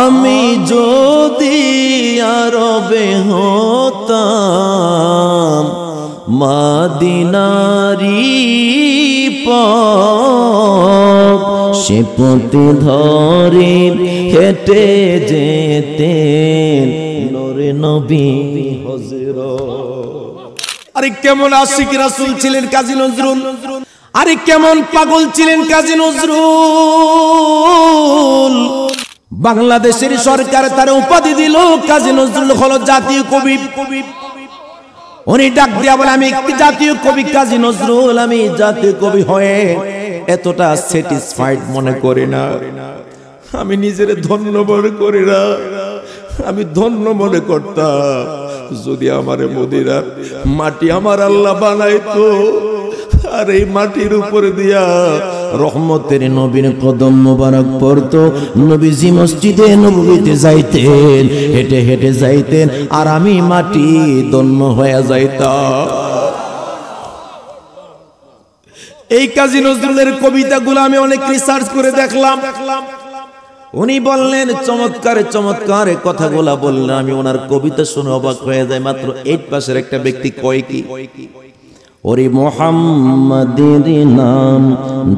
আমি যদি আরবে হতাম মদিনারি পথ সে পথে ধরে হেঁটে যেতেন নূরে নবী হযরত। আরে কেমন আশিক রাসূল ছিলেন কাজী নজরুল, আরে কেমন পাগল ছিলেন কাজী নজরুল। বাংলাদেশের সরকার তার উপাধি দিল কাজী নজরুল হলো জাতীয় কবি। উনি ডাক দিয়া বলে আমি জাতীয় কবি কাজী নজরুল, আমি জাতীয় কবি হয়ে এতটা স্যাটিসফাইড মনে করি না, আমি নিজের ধন্য মনে করি না। আমি ধন্য মনে করতাম যদি আমারে মদিনার মাটি আমার আল্লাহ বানাইতো, আর এই মাটির উপরে দিয়া রহমতের নবীর কদম মোবারক পড়তো। নবীজি মসজিদে নববীতে যাইতেন, হেঁটে হেঁটে যাইতেন, আর আমি মাটি ধন্য হয়ে যাইতাম। এই কাজী নজরুলের কবিতাগুলো আমি অনেক রিসার্চ করে দেখলাম। উনি বললেন চমৎকার চমৎকার কথাগুলা বললেন, আমি ওনার কবিতা শুনে অবাক হয়ে যায়। মাত্র 8 পাশের একটা ব্যক্তি কয় কি, ওরে মুহাম্মাদের নাম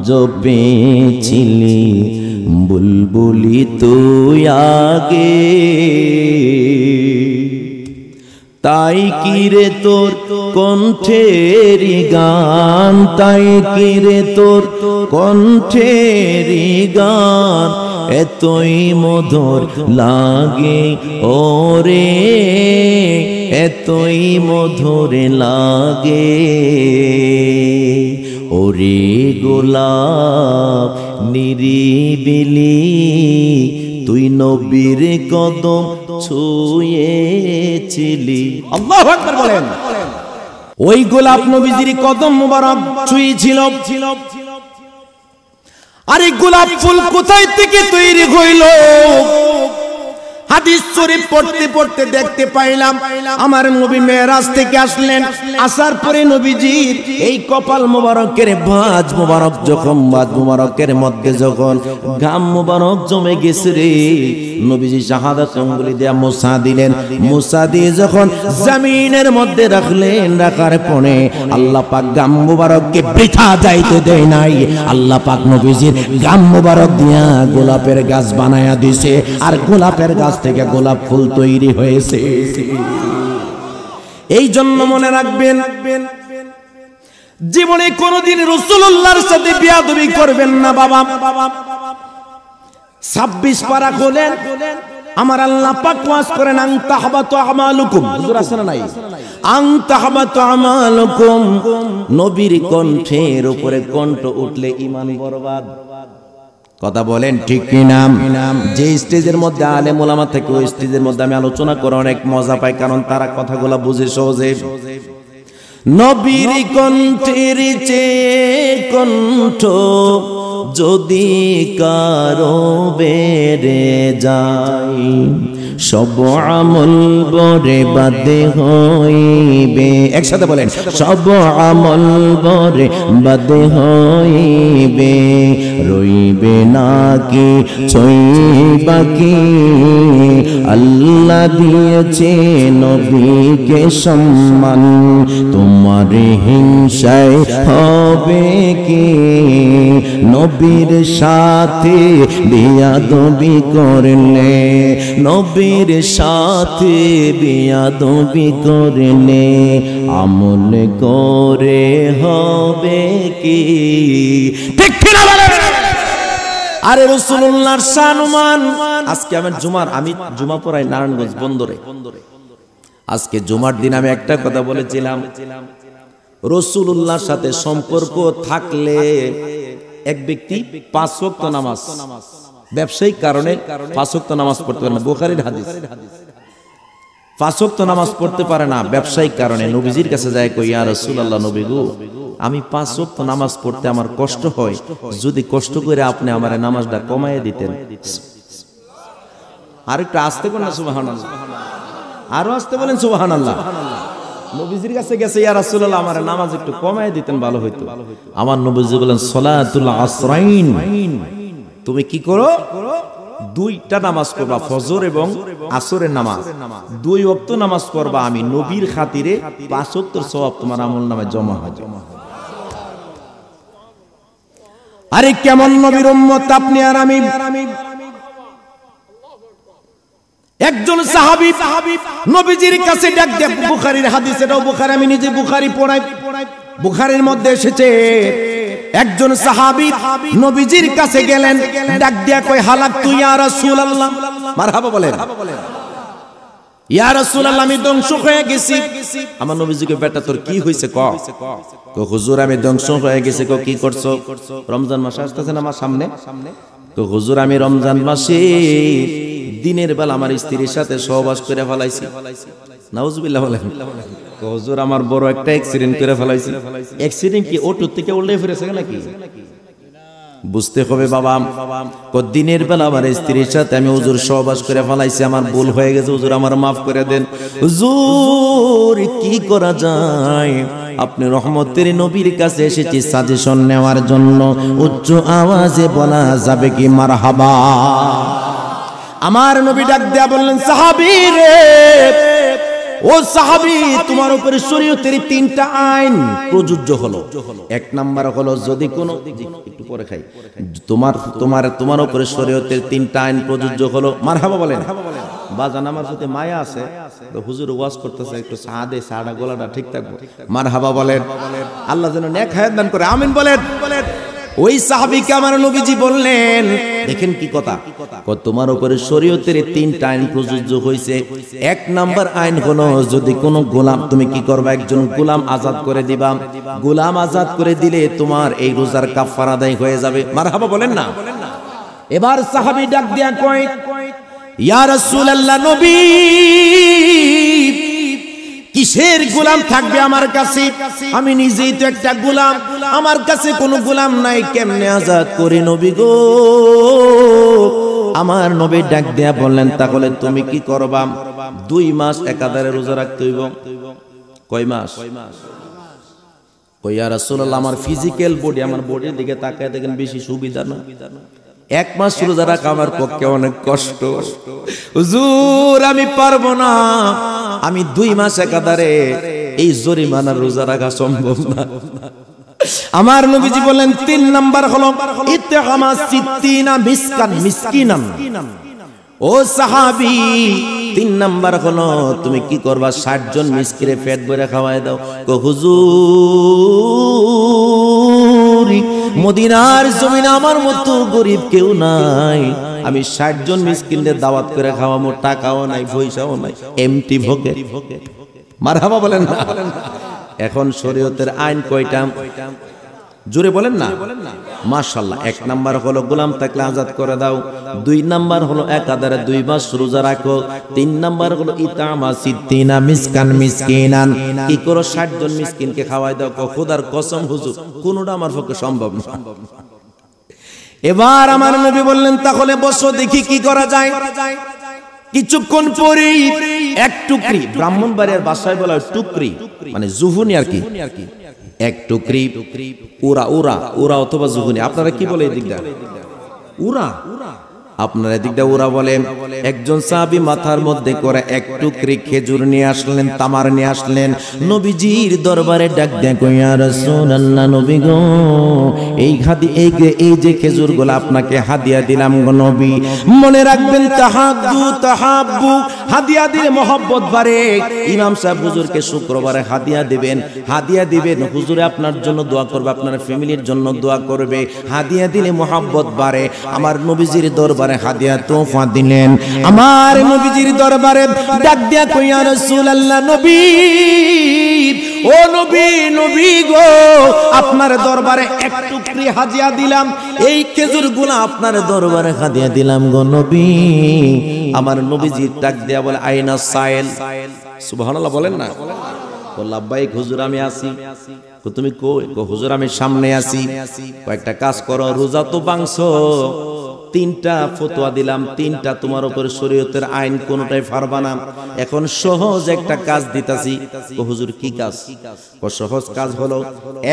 জপেছিলি বুলবুলি তুই আগে, তাই কি রে তোর কণ্ঠের গান, তাই কি রে তোর কণ্ঠের গান এতই মধুর লাগে ওরে, এতই মধুর লাগে ওরে গোলাপ নিরিবিলি তুই নবীর কদম ছুঁয়েছিলি। আল্লাহু আকবার বলেন। ওই গোলাপ নবীজির কদম মোবারক ছুঁয়েছিল। আরে গোলাপ ফুল কোথায় থেকে তৈরি হইল? হাদিস শরীফ পড়তে পড়তে দেখতে পাইলাম আমার নবী মেরাজ থেকে আসলেন, আসার পরে নবীজির এই কপাল মোবারকের ভাঁজ মোবারক যখন ভাঁজ মোবারকের মধ্যে যখন ঘাম মোবারক জমে গেছে রে, নবীজি শাহাদাত আঙ্গুলি দিয়ে মুছা দিলেন। মুছা দিয়ে যখন জমিনের মধ্যে রাখলেন, রাখার পরে আল্লাহ পাক ঘাম মোবারককে বৃথা যাইতে দেয় নাই। আল্লাহ পাক নবীজির ঘাম মোবারক দিয়া গোলাপের গাছ বানায়া দিছে, আর গোলাপের গাছ থেকে গোলাপ ফুল তৈরি হয়েছে। এই জন্য মনে রাখবেন, জীবনে কোনদিন রাসূলুল্লাহর সাথে বেয়াদবি করবেন না বাবা। 26 পারা খোলেন, আমার আল্লাহ পাক ওয়াজ করেন আন তাহবাতু আমালুকুম। হুজুর আছে না নাই? আন তাহবাতু আমালুকুম, নবীর কণ্ঠের উপরে কণ্ঠ উঠলে ঈমান বরবাদ। কথা বলেন ঠিক কি না? যে স্টেজের মধ্যে আলেম ওলামা থেকে ওই স্টেজের মধ্যে আমি আলোচনা করে অনেক মজা পাই, কারণ তারা কথাগুলো বুঝে সহজে। নবীর কণ্ঠের চেয়ে কণ্ঠ যদি কারো বেড়ে যায়, সব আমল বরবাদ হইবে। একসাথে বলেন, সব আমল বরবাদ হইবে, রইবে নাকি ছই বাকি। আল্লাহ দিয়েছে নবীকে সম্মান, তোমার হিংসায় হবে কি? নবীর সাথে বেয়াদবি করলে, নবীর সাথে বেয়াদবি করলে আমল করে হবে কি? ঠিক কিনা বলেন? আরে রাসূলুল্লাহর সম্মান। আজকে আমি জুমা পড়াই নারায়ণগঞ্জ বন্দরে। আজকে জুমার দিন আমি একটা কথা বলেছিলাম, রাসূলুল্লাহর সাথে সম্পর্ক থাকলে এক ব্যক্তি 5 ওয়াক্ত নামাজ, ব্যবসায়িক কারণে 5 ওয়াক্ত নামাজ পড়তে পারে না, বুখারীর হাদিস। 5 ওয়াক্ত নামাজ পড়তে পারে না ব্যবসায়িক কারণে, নবীজির কাছে যায় কই, ইয়া রাসূলুল্লাহ, নবী গো, আমি 5 ওয়াক্ত নামাজ পড়তে আমার কষ্ট হয়, যদি কষ্ট করে আপনি আমার নামাজটা কমায় দিতেন। আর একটু আস্তে বলেন সুবহানাল্লাহ, আরো আস্তে বলেন সুবহানাল্লাহ। নবীজির কাছে গেছে, ইয়া রাসূলুল্লাহ, আমার নামাজ একটু কমায় দিতেন ভালো হইতো। আমার নবীজি বলেন, সালাতুল আসরাইন, তুমি কি করো? দুইটা নামাজ পড়বা, ফজর এবং আসরের নামাজ, 2 ওয়াক্ত নামাজ পড়বা। আমি নবীর খাতিরে 5 ওয়াক্তের সওয়াব তোমার আমলনামায় জমা হবে। আরে কেমন নবীর উম্মত আপনি আর আমি। একজন সাহাবী নবীজির কাছে ডাক দিয়ে, বুখারীর হাদিস, এটাও বুখারী, আমি নিজে বুখারী পড়াই, বুখারীর মধ্যে এসেছে, একজন সাহাবী নবীজির কাছে গেলেন, ডাক দিয়া কই হালাকতু ইয়া রাসূলুল্লাহ, মারহাবা বলেন, ইয়া রাসূলুল্লাহ আমি ধ্বংস হয়ে গেছি। আমার নবীজিকে, বেটা তোর কি হইছে ক? কো হুজুর আমি ধ্বংস হয়ে গেছি। কো কি করছো? রমজান মাস আসতেছে না আমার সামনে। কো হুজুর আমি রমজান মাসে দিনের বেলা আমার স্ত্রীর সাথে সহবাস করে ফেলাইছি। নাউজুবিল্লাহ বলেন। কো হুজুর আমার বড় একটা অ্যাক্সিডেন্ট করে ফেলাইছি। অ্যাক্সিডেন্ট কি অটো থেকে উল্টে ফিরেছে নাকি? বুঝতে হবে বাবা, দিনের বেলা আমার স্ত্রীর সাথে আমি হুজুর সহবাস করে ফেলাইছি, আমার ভুল হয়ে গেছে হুজুর, আমার মাফ করে দেন। হুজুর কি করা যায়? আপনি রহমতের নবীর কাছে এসেছি সাজেশন নেওয়ার জন্য, উচ্চ আওয়াজে বলা যাবে কি মারহাবা? আমার নবী ডাক দেয়া বললেন, সাহাবী রে, ও সাহাবী, তোমার উপরে শরীয়তের 3টা আইন প্রযোজ্য হলো। 1 নাম্বার হলো, যদি কোনো, একটু পরে খাই, তোমার উপরে শরীয়তের 3টা আইন প্রযোজ্য হলো। মারহাবা বলেন। বাজান আমার সাথে মায়া আছে, তো হুজুর ওয়াজ করতেছে, একটু সাদে সাড়া গলাটা ঠিক থাকবো। মারহাবা বলেন। আল্লাহ যেন নেক হায়াত দান করে, আমিন বলেন। ওই সাহাবীকে আমার নবীজি বললেন, দেখেন কি কথা, তোমার উপরে শরীয়তের 3টা আইন প্রযোজ্য হয়েছে। 1 নাম্বার আইন হলো, যদি কোনো গোলাম, তুমি কি করবা? একজন গোলাম আজাদ করে দিবা। গোলাম আজাদ করে দিলে তোমার এই রোজার কাফারা আদায় হয়ে যাবে। মারহাবা বলেন না। এবার সাহাবী ডাক দিয়া কয়, ইয়া রাসূলুল্লাহ, নবী কিসের গোলাম থাকবে আমার কাছে? আমি নিজেই তো একটা গোলাম, আমার কাছে কোনো গোলাম নাই, কেমনে আজাদ করি নবী গো? আমার নবী ডাক দেয়া বললেন, তাহলে তুমি কি করবা? 2 মাস একাধারে রোজা রাখতে হইব। কয় মাস? কই ইয়া রাসূলুল্লাহ, আমার ফিজিক্যাল বডি, আমার বডির দিকে তাকায় দেখেন বেশি সুবিধা না, 1 মাস রোজা রাখা আমার পক্ষে অনেক কষ্ট। হুজুর আমি পারবো না, আমি 2 মাস একাধারে এই জরিমানার রোজা রাখা সম্ভব না। আমার নবীজি বলেন, 3 নাম্বার হলো ইতহামা 60 মিসকিনান। ও সাহাবী, 3 নাম্বার হলো, তুমি কি করবা? 60 জন মিসকিনে পেট ভরে খাওয়ায় দাও। কো হুজুর মদিনার জমিনে আমার মতো গরিব কেউ নাই, আমি 60 জন মিসকিনদের দাওয়াত করে খাওয়াবো, টাকাও নাই, পয়সাও নাই, এমটি ভোগে। মারহাবা বলেন না। এখন শরীয়তের আইন কয়টা? জোরে বলেন না। মাশাআল্লাহ। 1 নাম্বার হলো গোলাম থাকলে আজাদ করে দাও। 2 নাম্বার হলো একাধারে 2 মাস রোজা রাখো। 3 নাম্বার হলো ইতামা 60 মিসকিনান, কি করো? 60 জন মিসকিনকে খাওয়াই দাও। খোদার কসম হুজুর, কোনটা আমার পক্ষে সম্ভব না। এবার আমার নবী বললেন, তাহলে বসো দেখি কি করা যায়। কিছুক্ষণ পরেই 1 টুকরি, ব্রাহ্মণবাড়িয়ার ভাষায় বলা হয় টুকরি, মানে জুহুনি আর কি, 1 টুকরি উরা অথবা জুহুনি, আপনারা কি বলে এদিকটা? উরা। আপনারা এদিকটা উরা বলেন। একজন সাহাবী মাথার মধ্যে করে 1 টুকরি খেজুর নিয়ে আসলেন, তামার নিয়ে আসলেন, নবীজির দরবারে ডাক দেয়া কই, ইয়া রাসূলুল্লাহ, নবী গো, এই যে খেজুরগুলো আপনাকে হাদিয়া দিলাম গো নবী, মনে রাখবেন তাহাব্বু, হাদিয়া দিলে মহব্বত বাড়ে। ইমাম সাহেব হুজুরকে শুক্রবারে হাদিয়া দিবেন, হুজুরে আপনার জন্য দোয়া করবে, আপনার ফ্যামিলির জন্য দোয়া করবে, হাদিয়া দিলে মহব্বত বাড়ে। আমার নবীজির দরবারে হাদিয়া তোফা দিলেন। আমার নবীজির দরবারে ডাক দিয়া কই, ইয়া রাসূলুল্লাহ, নবী, ও নবী গো, আপনার দরবারে 1 টুকরি হাদিয়া দিলাম, এই খেজুরগুলো আপনার দরবারে হাদিয়া দিলাম গো নবী। আমার নবীজি ডাক দিয়া বলে, আইনা সাইল, সুবহানাল্লাহ বলেন না। লাব্বাইক হুজুর আমি আছি। তুমি কই? হুজুর আমি সামনে আছি। কয়েকটা কাজ করো, রোজা তো ভাঙছো, তিনটা ফতোয়া দিলাম, তিনটা তোমার উপর শরীয়তের আইন, কোনটাই পারবা না। এখন সহজ একটা কাজ দিতাছি। হুজুর কি কাজ? সহজ কাজ হলো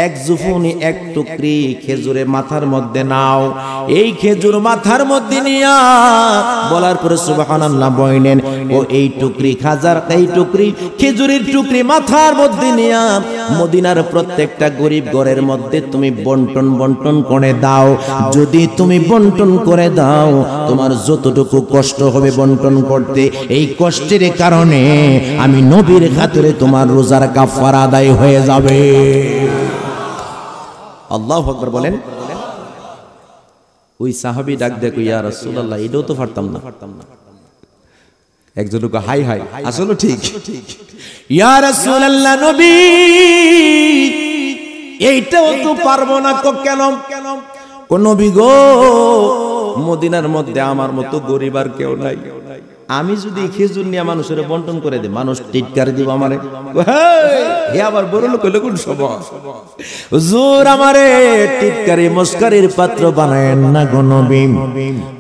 এক জুফুনি এক টুকরি খেজুরে মাথার মধ্যে নাও। এই খেজুর মাথার মধ্যে নিয়া বলার পরে সুবহানাল্লাহ বলেন, ও এই টুকরি খাজার, এই টুকরি খেজুরের টুকরি মাথার মধ্যে নিয়া মদিনার প্রত্যেকটা গরিব ঘরের মধ্যে তুমি বন্টন করে দাও। যদি তুমি বন্টন করে দাও, তোমার যতটুকু কষ্ট হবে বন্টন করতে, এই কষ্টের কারণে আমি নবীর খাতিরে তোমার রোজার কাফারা আদায় হয়ে যাবে। আল্লাহু আকবার বলেন। ওই সাহাবী ডাক দেখো, ইয়া রাসূলুল্লাহ, এটাও তো পারতাম না। একজন লোক হাই হাই, আসলে ঠিক। ইয়া রাসূলুল্লাহ, নবী এইটাও তো পারবো না। কেন? কোন নবী গো, মদিনার মধ্যে আমার মতো গরিব আর কেউ নাই। আমি যদি খেজুর নিয়ে মানুষের বন্টন করে দিই, মানুষ টিটকার দিব আমারে, হে আবার বড় লোক হইলে কোন সভা, হুজুর আমারে টিটকারি মস্কারির পাত্র বানায়েন না গো নবী।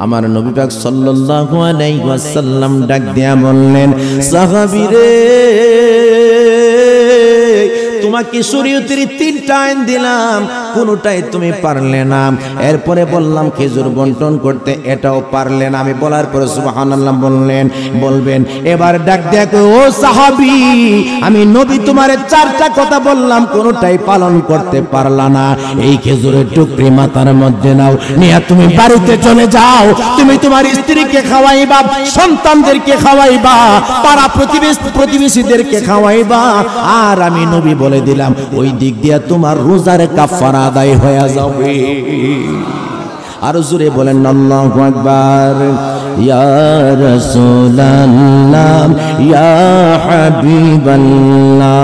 আমার নবী পাক সাল্লাল্লাহু আলাইহি ওয়াসাল্লাম ডাক দিয়া বললেন, সাহাবীরে, তোমাকে শরীয়তের তিনটা আইন দিলাম, কোনটাই তুমি পারলে না। এরপরে বললাম খেজুর বন্টন করতে, এটাও পারলে না। আমি বলার পরে সুবহানাল্লাহ বলবেন, এবার ডাক দেখো, ও সাহাবী, আমি নবী তোমারে চারটা কথা বললাম, কোনটাই পালন করতে পারলা না। এই খেজুরের টুকরি মাথার মধ্যে নাও, নিয়ে তুমি বাড়িতে চলে যাও। তুমি তোমার স্ত্রীকে খাওয়াইবা, সন্তানদেরকে খাওয়াইবা, পাড়া প্রতিবেশীদেরকে খাওয়াইবা। আর আমি নবী বলে দিলাম, ওই দিক দিয়া তোমার রোজার কাফারা আদায় হয়ে যাবে। আর জোরে বলেন আল্লাহু আকবার। ইয়া রাসূলুল্লাহ, ইয়া হাবিবাল্লাহ,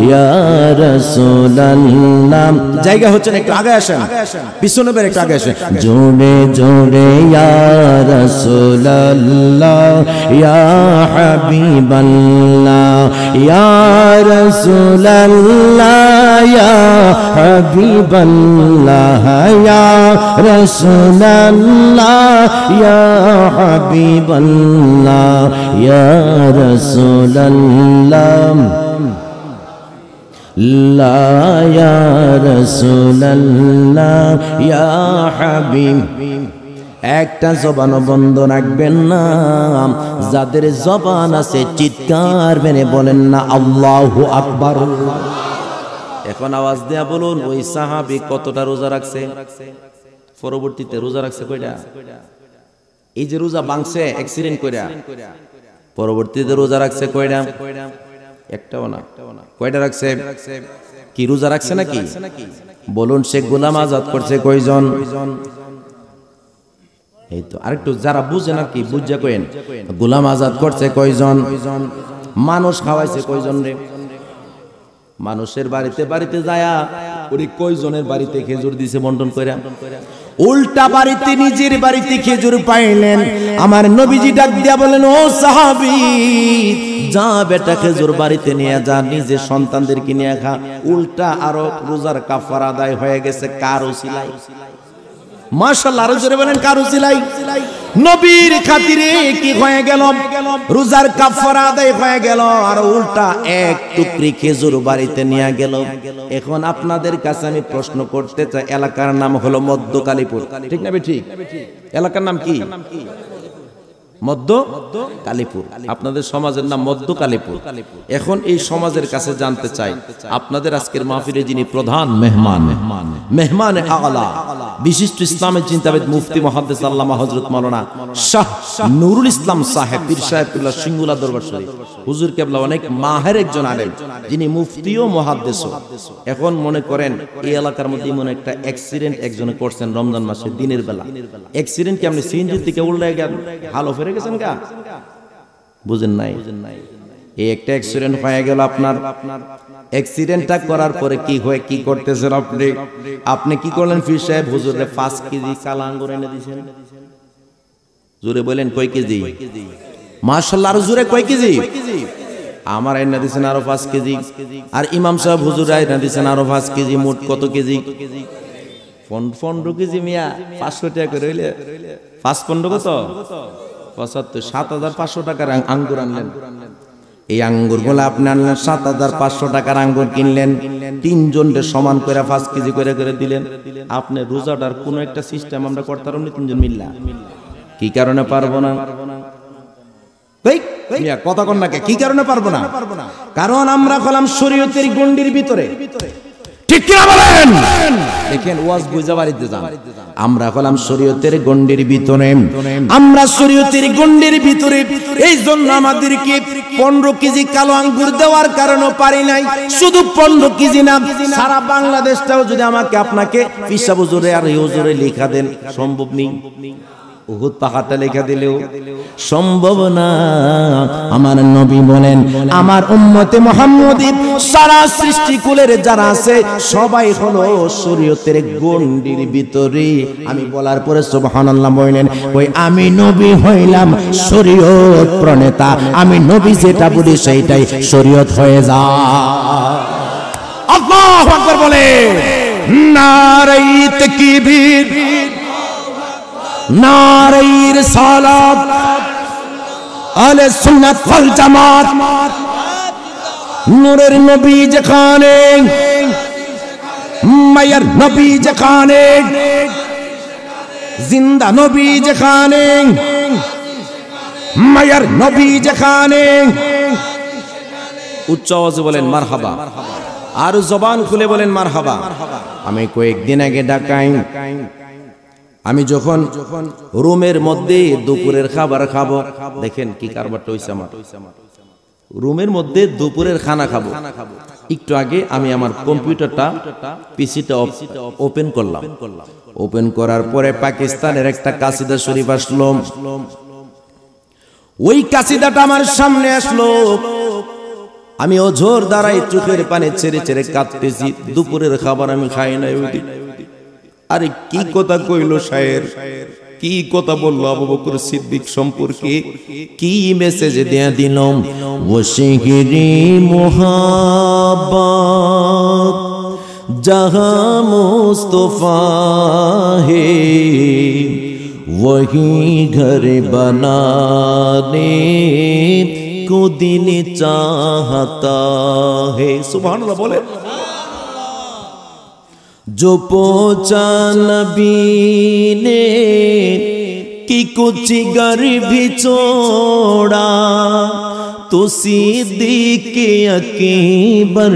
ইয়া রাসূলুল্লাহ। জায়গা হচ্ছে না, একটু আগে আসেন, পিছনে বের একটু আগে আসেন। জোরে জোরে ইয়া রাসূলুল্লাহ, ইয়া হাবিবাল্লাহ, ইয়া রাসূলুল্লাহ, ইয়া হাবিবাল্লাহ, ইয়া রাসূলুল্লাহ, ইয়া হাবিবাল্লাহ, ইয়া রাসূলুল্লাহ, লা ইয়া রাসূলুল্লাহ, ইয়া হাবিব। একটা জবানও বন্ধ রাখবেন না। যাদের জবান আছে চিৎকার মেরে বলেন না আল্লাহু আকবার। এখন আওয়াজ দেয়া বলুন, ওই সাহাবী কতটা রোজা রাখছে? পরবর্তীতে রোজা রাখছে কয়টা? এই যে রোজা ভাঙছে অ্যাক্সিডেন্ট কইরা, পরবর্তীতে রোজা রাখছে কয়টা? একটাও না। কয়টা রাখছে? কি রোজা রাখছে নাকি? বলুন, সে গোলাম আজাদ করছে কয়জন? এই তো আরেকটু যারা বুঝেন আর কি বুঝা কইেন, গোলাম আজাদ করছে কয়জন? মানুষ খাওয়াইছে কয়জন রে? মানুষের বাড়িতে বাড়িতে যায়া ওই কয়জনের বাড়িতে খেজুর দিছে বন্টন কইরা? উল্টা বাড়িতে নিজের বাড়িতে খেজুর পাইলেন। আমার নবীজি ডাক দিয়া বলেন, ও সাহাবী, যা বেটা খেজুর বাড়িতে নিয়ে যা, নিজের সন্তানদেরকে নিয়ে খা। উল্টা আরো রোজার কাফারা আদায় হয়ে গেছে। কার উসিলাই? মাশাআল্লাহ, আরো জোরে বলেন, কার উসিলাই? নবীর খাতিরে কি হয়ে গেল? রোজার কাফারা আদায় হয়ে গেল। আর উল্টা এক টুকরি খেজুর বাড়িতে নিয়ে গেল। এখন আপনাদের কাছে আমি প্রশ্ন করতে চাই, এলাকার নাম হলো মধ্য কালীপুর, ঠিক না? ঠিক। এলাকার নাম কি? মধ্য কালীপুর। আপনাদের সমাজের নাম মধ্য কালীপুর। এখন এই সমাজের কাছে জানতে চাই, আপনাদের আজকের মাহফিলে যিনি প্রধান মেহমান আলা, বিশিষ্ট ইসলামের চিন্তাবিদ মুফতি মুহাদ্দিস আল্লামা হযরত মাওলানা শাহ নুরুল ইসলাম সাহেব পীর সাহেবুল্লাহ সিঙ্গুলা দরবার শরীফ হুজুর কেবলা অনেক মাহের একজন আলেম, যিনি মুফতি ও মুহাদ্দিসও। এখন মনে করেন এই এলাকার মধ্যে মনে একটা অ্যাক্সিডেন্ট একজনে করছেন রমজান মাসে দিনের বেলা। অ্যাক্সিডেন্ট কি আপনি সিএনজি থেকে উল্টে গেল হালো ফেরে গেছেন কা? বুঝেন নাই? এই একটা অ্যাক্সিডেন্ট হয়ে গেল আপনার। অ্যাক্সিডেন্টটা করার পরে কি হয়, কি করতেছেন আপনি কি করলেন? পীর সাহেব হুজুরে 5 কেজি কালা আঙ্গুর এনে দিয়েছেন। জোরে বলেন, কয় কেজি? মাশাআল্লাহ, আর জোরে কয় কেজি? আমার এনে দিয়েছেন আরো 5 কেজি। আর ইমাম সাহেব হুজুর এনে দিয়েছেন আরো 5 কেজি। মোট কত কেজি? 15 কেজি মিয়া 500 টাকা করে হইলে 5-15 কত 75 7,500 টাকার আঙ্গুর আনলেন। এই আঙ্গুরগুলো আপনি আনলেন 7,500 টাকার আঙ্গুর কিনলেন, 3 জনকে সমান করে 5 কেজি করে করে দিলেন। আপনি রোজাটার কোন একটা সিস্টেম আমরা করতে পারবো না 3 জন মিল্লা। কি কারণে পারবো না? কথা কন নাকি? কি কারণে পারবো না? কারণ আমরা হলাম শরীয়তের গণ্ডির ভিতরে। ঠিক কি না বলেন? দেখেন ওয়াজ বুঝা বাড়িতে যান। আমরা হলাম শরীয়তের গণ্ডির ভিতরে, আমরা শরীয়তের গণ্ডির ভিতরে। এই জন্য আমাদেরকে 15 কেজি কালো আঙ্গুর দেওয়ার কারণে পারি নাই। শুধু 15 কেজি না, সারা বাংলাদেশটাও যদি আমাকে আপনাকে পিসা হুজুরে আর হুজুরে লেখা দেন, সম্ভব নেই। উহুদ পাহাড়টা লেখা দিলেও সম্ভব না। আমার নবী বলেন, আমার উম্মতে মুহাম্মদী সারা সৃষ্টিকুলের যারা আছে সবাই হলো শরীয়তের গণ্ডির ভিতরে। আমি বলার পরে সুবহানাল্লাহ বললেন, ওই আমি নবী হইলাম শরীয়ত প্রণেতা। আমি নবী যেটা বলি সেইটাই শরীয়ত হয়ে যায়। আল্লাহু আকবার বলে নারে তাকবীর, নারে রিসালাত, আহলে সুন্নাত ওয়াল জামাত। নূরের নবী যেখানে, মায়ের নবী যেখানে, জিন্দা নবী যেখানে, মায়ের নবী যেখানে। উচ্চ আওয়াজে বলেন মারহাবা, আর জবান খুলে বলেন মারহাবা। আমি কয়েকদিন আগে ঢাকায়, আমি যখন রুমের মধ্যে দুপুরের খাবার খাবো, দেখেন কি কারবারটা হইছে আমার। রুমের মধ্যে দুপুরের খানা খাবো, একটু আগে আমি আমার কম্পিউটারটা পিসিটা ওপেন করলাম। ওপেন করার পরে পাকিস্তানের একটা কাসিদা শরীফ আসলো। ওই কাসিদাটা আমার সামনে আসলো। আমি ওঝোর দ্বারাই চোখের পানি ছেড়ে ছেড়ে কাঁদতেছি। দুপুরের খাবার আমি খাই নাই ওই দিন। আরে কি কথা কইলো শায়ের, কি কথা বললো আবু বকর সিদ্দিক সম্পর্কে, কি মেসেজ দেয়া দিলাম। ওয়াশিগরি মুহাব্বত জাহাঁ মুস্তফা হে, वही घर बनाने को दिल चाहता है। सुभान अल्लाह बोले। जो पहुंचा नबी ने कि कुछ घर भी छोड़ा, तो सिद्दीक़ अकबर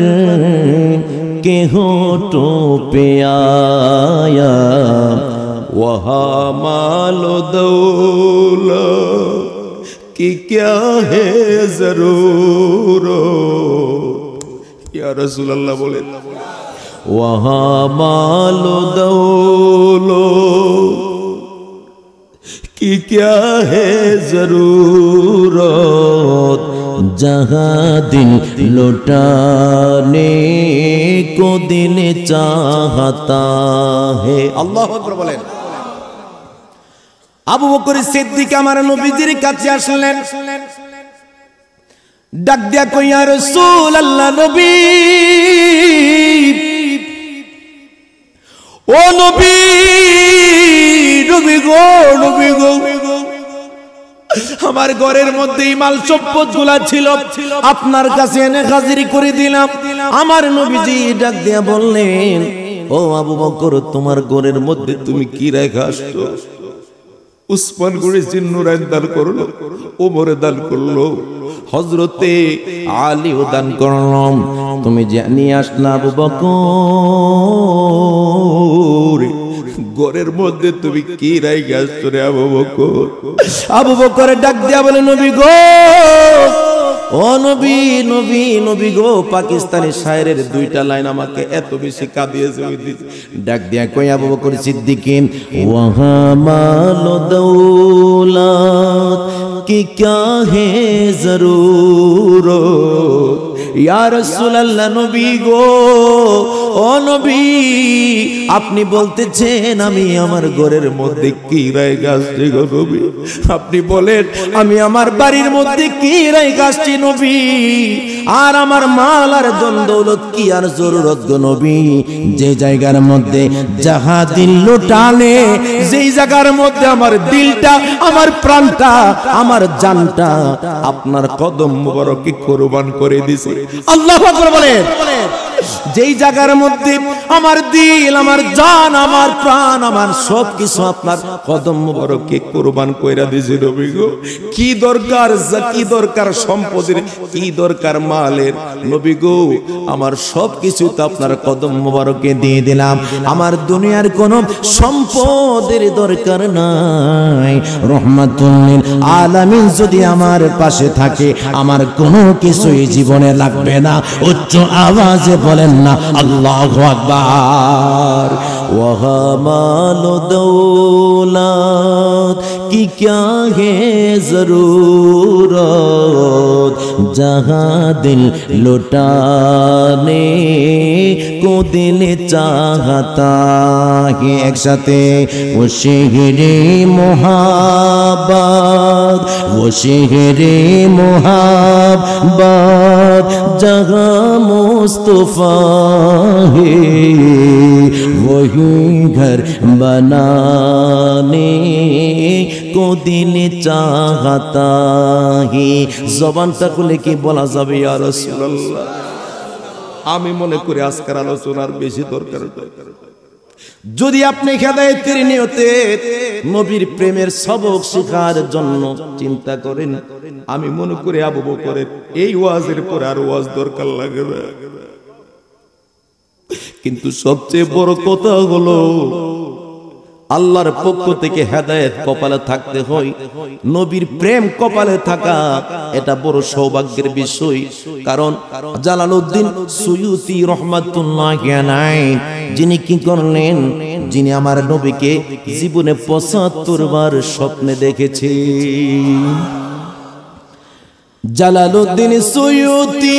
के होठों पे आया। वहाँ मालो दौलत की क्या है जरूरत, या रसूल अल्लाह बोले। वहाँ मालो दौलत की क्या है जरूरत, जहाँ दिल लौटाने को दिल चाहता है। अल्लाहु अकबर बोलें। আবু বকর সিদ্দিক আমার নবীজির কাছে আসলেন, ডাক দিয়া কই, ইয়া রাসূলুল্লাহ, নবী ও নবী, নবী গো, নবী গো, আমার ঘরের মধ্যে মাল সম্পদ গুলা ছিল, আপনার কাছে এনে হাজির করে দিলাম। আমার নবীজি ডাক দিয়া বললেন, ও আবু বকর, তোমার ঘরের মধ্যে তুমি কি রেখে আসছো? উসমান গনি জিন্নুরাইন দান করলো, ওমরে দান করলো, হযরতে আলীও দান করলো। তুমি নিয়ে আসলা আবু বকর, ঘরের মধ্যে তুমি কি রাইখে আসছো রে আবু বকর? আবু বকর ডাক দিয়া বলে, নবী গো, ও নবী, নবী, নবী গো। পাকিস্তানি শায়েরের দুইটা লাইন আমাকে এত বেশি কাঁদিয়েছে। ডাক দিয়া কই, আবু বকর সিদ্দিক, ওয়াহা মালো দৌলত কি ক্যা হে জরুরত, ইয়া রাসূলুল্লাহ নবী গো, ও নবী, আপনি বলতেছেন আমি আমার ঘরের মধ্যে কি রাইখা আসছি গো নবী? আপনি বলেন আমি আমার বাড়ির মধ্যে কি রাইখা আসছি নবী? আর আমার মাল আর ধন দৌলত কি আর জরুরত গো নবী? যে জায়গার মধ্যে যাহা দিল লুটানে, যেই জায়গার মধ্যে আমার দিলটা, আমার প্রাণটা, আমার জানটা আপনার কদম মুবারকে কুরবান করে দিছি। আল্লাহু আকবার বলেন। যেই জায়গার মধ্যে আমার দিল, আমার জান, আমার প্রাণ, আমার সব কিছু আপনার কদম মুবারকে কুরবান কইরা দিছি নবী গো। কি দরকার, কি দরকার সম্পদের, কি দরকার মালের নবী গো? আমার সব কিছু তো আপনার কদম মুবারকে দিয়ে দিলাম। আমার দুনিয়ার কোনো সম্পদের দরকার নাই। রহমাতুল লিল আলামিন যদি আমার পাশে থাকে, আমার কোনো কিছুই জীবনে লাগবে না। উচ্চ আওয়াজে বলেন না আল্লাহু আকবার। ওয়া মাল দৌলত কি क्या है जरूरत, जहाँ दिल लुटाने को दिल चाहता है। एक साथे वो शहरे मोहब्बत, वो शहरे मोहब्बत जहाँ मुस्तफा है, वही घर बनाने को दिल चाहता है। জবানটা খুলে কি বলা যাবে ইয়া রাসূলুল্লাহ? আমি মনে করি আজকের আলোচনার বেশি দরকার। যদি আপনি হেদায়েতের নিয়তে নবীর প্রেমের সবক শেখার জন্য চিন্তা করেন, আমি মনে করি আবু বকরের এই ওয়াজের পর আর ওয়াজ দরকার লাগে না। কিন্তু সবচেয়ে বড় কথা হলো আল্লাহর পক্ষ থেকে হেদায়েত কপালে থাকতে হয়, নবীর প্রেম কপালে থাকা এটা বড় সৌভাগ্যের বিষয়। কারণ জালালউদ্দিন সুয়ুতি রাহমাতুল্লাহি আলাইহি যিনি কি করলেন, যিনি আমার নবীকে জীবনে ৭৫ বার স্বপ্নে দেখেছে। জালালউদ্দিন সুয়ুতি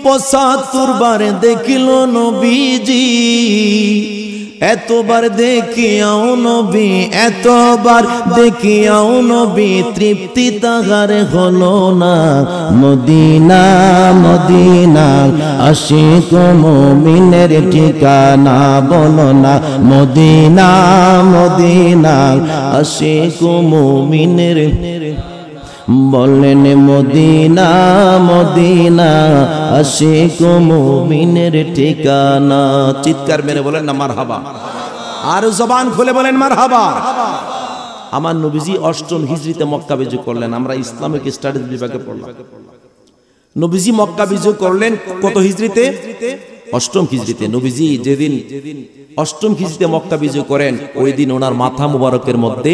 ৭৫ বার দেখিল নবীজি। এতবার দেখিয়াও নবী, এতবার দেখিয়াও নবী, তৃপ্তি তাহার হলো না। মদিনা মদিনা আশিক মুমিনের ঠিকানা, বলো না মদিনা মদিনা আশিক মুমিনের, বলেন মদিনা মদিনা আশিক মুমিনের ঠিকানা। চিৎকার মেরে বলেন না মারহাবা, আর জবান খুলে বলেন মারহাবা। আমার নবীজি ৮ম হিজরিতে মক্কা বিজয় করলেন। আমরা ইসলামিক স্টাডিজ বিভাগে পড়লাম। নবীজি মক্কা বিজয় করলেন কত হিজরিতে? ৮ম হিজরিতে। নবীজি যেদিন ৮ম হিজরিতে মক্কা বিজয় করেন, ওই দিন ওনার মাথা মুবারকের মধ্যে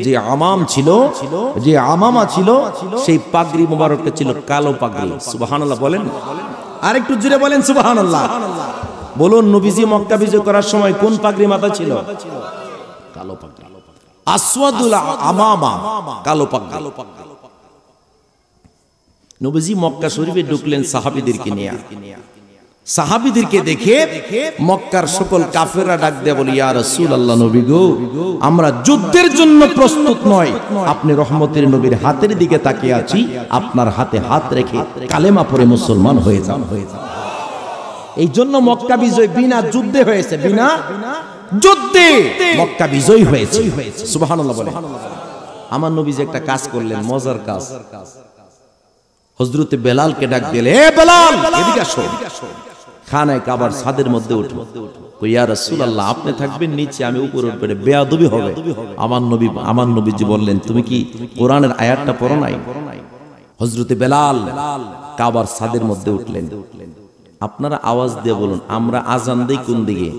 যে আমাম ছিল, যে আমামা ছিল, সেই পাগড়ি মুবারকটা ছিল কালো পাগড়ি। সুবহানাল্লাহ বলেন, আর একটু জোরে বলেন সুবহানাল্লাহ। বলুন নবীজি মক্কা বিজয় করার সময় কোন পাগড়ি মাথা ছিল? কালো পাগড়ি, আসওয়াদুল আমামা, কালো পাগড়ি। নবীজি মক্কা শরীফে ঢুকলেন সাহাবীদেরকে নিয়ে। সাহাবীদেরকে দেখে মক্কার সকল কাফেররা ডাক দেয়া বলে, ইয়া রাসূলুল্লাহ নবী গো, আমরা যুদ্ধের জন্য প্রস্তুত নয়, আপনি রহমতের নবীর হাতের দিকে তাকিয়ে আছি, আপনার হাতে হাত রেখে কালেমা পড়ে মুসলমান হয়ে যান। এই জন্য মক্কা বিজয় বিনা যুদ্ধে হয়েছে, বিনা যুদ্ধে মক্কা বিজয় হয়েছে। সুবহানাল্লাহ বলে। আমার নবী যে একটা কাজ করলেন, মজার কাজ। হযরতে বেলালকে ডাক দিলে, এ বেলাল এদিকে আসো। খানায় কাবার ছাদের মধ্যে উঠো। ইয়া রাসূলুল্লাহ আপনি থাকবেন নিচে, আমি উপরে উঠবে, বেয়াদবি হবে। আমার নবীজি বললেন, তুমি কি কোরআনের আয়াতটা পড়ো নাই? হযরতে বেলাল কাবার ছাদের মধ্যে উঠলেন। আপনারা আওয়াজ দিয়ে বলুন, আমরা আজান দেই কোন দিকে?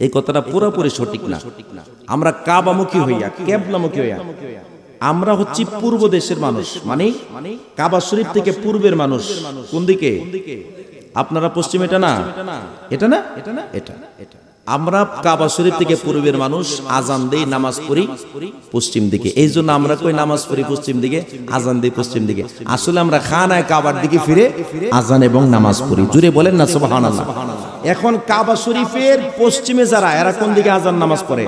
এই কথাটা পুরোপুরি সঠিক না। আমরা কাবামুখী হইয়া, কিবলামুখী হইয়া, আমরা হচ্ছি পূর্ব দেশের মানুষ, মানে কাবা শরীফ থেকে পূর্বের মানুষ। কোন দিকে? আপনারা পশ্চিম, এটা না, এটা না, এটা, আমরা কাবা শরীফ থেকে পূর্বের মানুষ আজান দেই, নামাজ পড়ি পশ্চিম দিকে। এই জন্য আমরা কই নামাজ পড়ি পশ্চিম দিকে, আজান দেই পশ্চিম দিকে। আসলে আমরা খানায় কাবার দিকে ফিরে আজান এবং নামাজ পড়ি। জুড়ে বলেন না সুবহানাল্লাহ। এখন কাবা শরীফের পশ্চিমে যারা, এরা কোন দিকে আজান নামাজ পড়ে?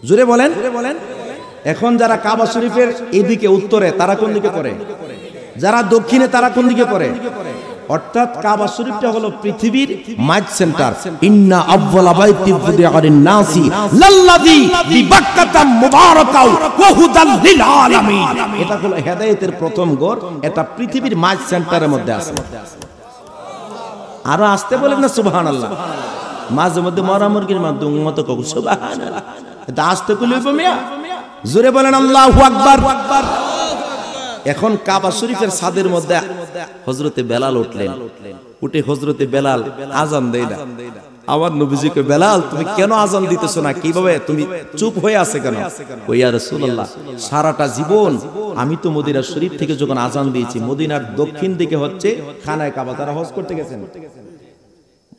জুড়ে বলেন। এখন যারা কাবা শরীফের এদিকে উত্তরে, তারা কোন দিকে পড়ে? যারা দক্ষিণে, তারা কোন দিকে পড়ে? অর্থাৎ কাবা শরীফটা হলো পৃথিবীর মাইক সেন্টার। ইন্না আউয়ালা বাইতি ফুদিআ লিন-নাসি লাল্লাযী বিবাক্কাতা মুবারাকাও ওয়া হুদাল লিল আলামিন। এটা হলো হেদায়েতের প্রথম ঘর। এটা পৃথিবীর মাইক সেন্টারের মধ্যে আছে। আরো আসতে বলেন না সুবহানাল্লাহ। মাঝে মধ্যে মরা মুরগির মতো কও সুবহানাল্লাহ। এটা আসতে কইলেই মিয়া। জোরে বলেন আল্লাহু আকবার। এখন কাবা শরীফের ছাদের মধ্যে হযরতে বেলাল উঠলেন। উঠে হযরতে বেলাল আজান দেয় না। আমার নবীজিকে, বেলাল তুমি কেন আজান দিতেছো না? কিভাবে তুমি চুপ হয়ে আছে কেন? কই ইয়া রাসূলুল্লাহ, সারাটা জীবন আমি তো মদিনা শরীফ থেকে যখন আজান দিয়েছি, মদিনার দক্ষিণ দিকে হচ্ছে খানায় কাবা। তারা হজ করতে গেছেন।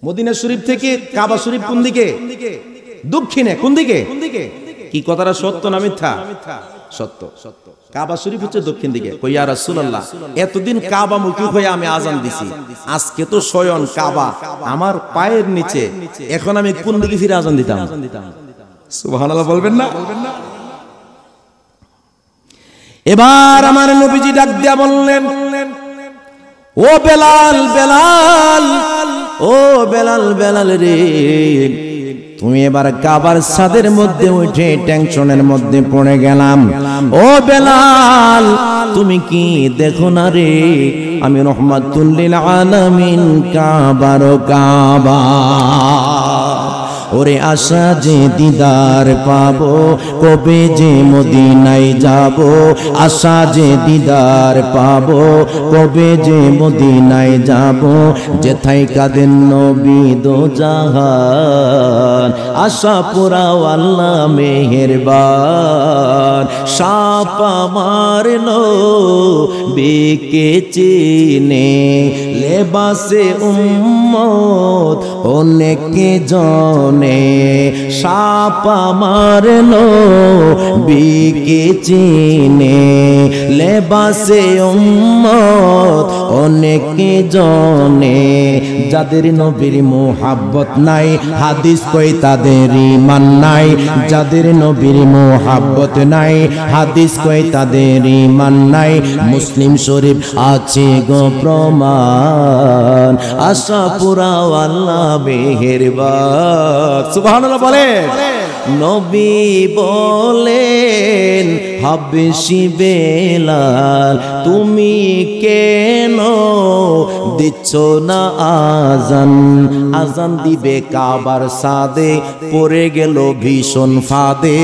মদিনা শরীফ থেকে কাবা শরীফ কোন দিকে? দক্ষিণে। কোন দিকে? কি কথাটা সত্য না মিথ্যা? সত্য। কাবা শরীফ হচ্ছে দক্ষিণ দিকে। কই ইয়া রাসূলুল্লাহ, এতদিন কাবা মুখী হয়ে আমি আজান দিছি, আজকে তো স্বয়ং কাবা আমার পায়ের নিচে, এখন আমি কোন দিকে ফিরে আজান দিতাম? সুবহানাল্লাহ বলবেন না? এবার আমার নবীজি ডাক দিয়া বললেন, ও বেলাল, বেলাল, ও বেলাল, বেলাল রে, তুমি এবার কাবার ছাদের মধ্যে উঠে টেনশনের মধ্যে পড়ে গেলাম। ও বেলাল, তুমি কি দেখো না রে, আমি রহমাতুল লিল আলামিন কাবার কাবা। ওরে আশা যে দিদার পাবো, কবে যে মদিনায় যাব। আশা যে দিদার পাবো, কবে যে মদিনায় যাব। যেথায় কাঁদেন নবী দো জাহান, আশা পুরাও আল্লাহ মেহেরবান। সাপ মারলো বেকে চিনে, লেবাসে উম্মত অনেকে জন। সাপ মারলো বিকে চিনে, লেবাসে উম্মত অনেকে জনে। যাদের নবীর মুহাব্বত নাই, হাদিস কই তাদের ঈমান নাই। যাদের নবীর মুহাব্বত নাই, হাদিস কই তাদের ঈমান নাই। মুসলিম শরীফ আছে গো প্রমাণ, আশা পুরাও আল্লাহ মেহেরবান। সুবহানাল্লাহ বলেন। নবী বলেন, হাবশি বেলাল, তুমি কেন দিচ্ছ না আজান? আজান দিবে কাবার সাদে, পড়ে গেল ভীষণ ফাঁদে।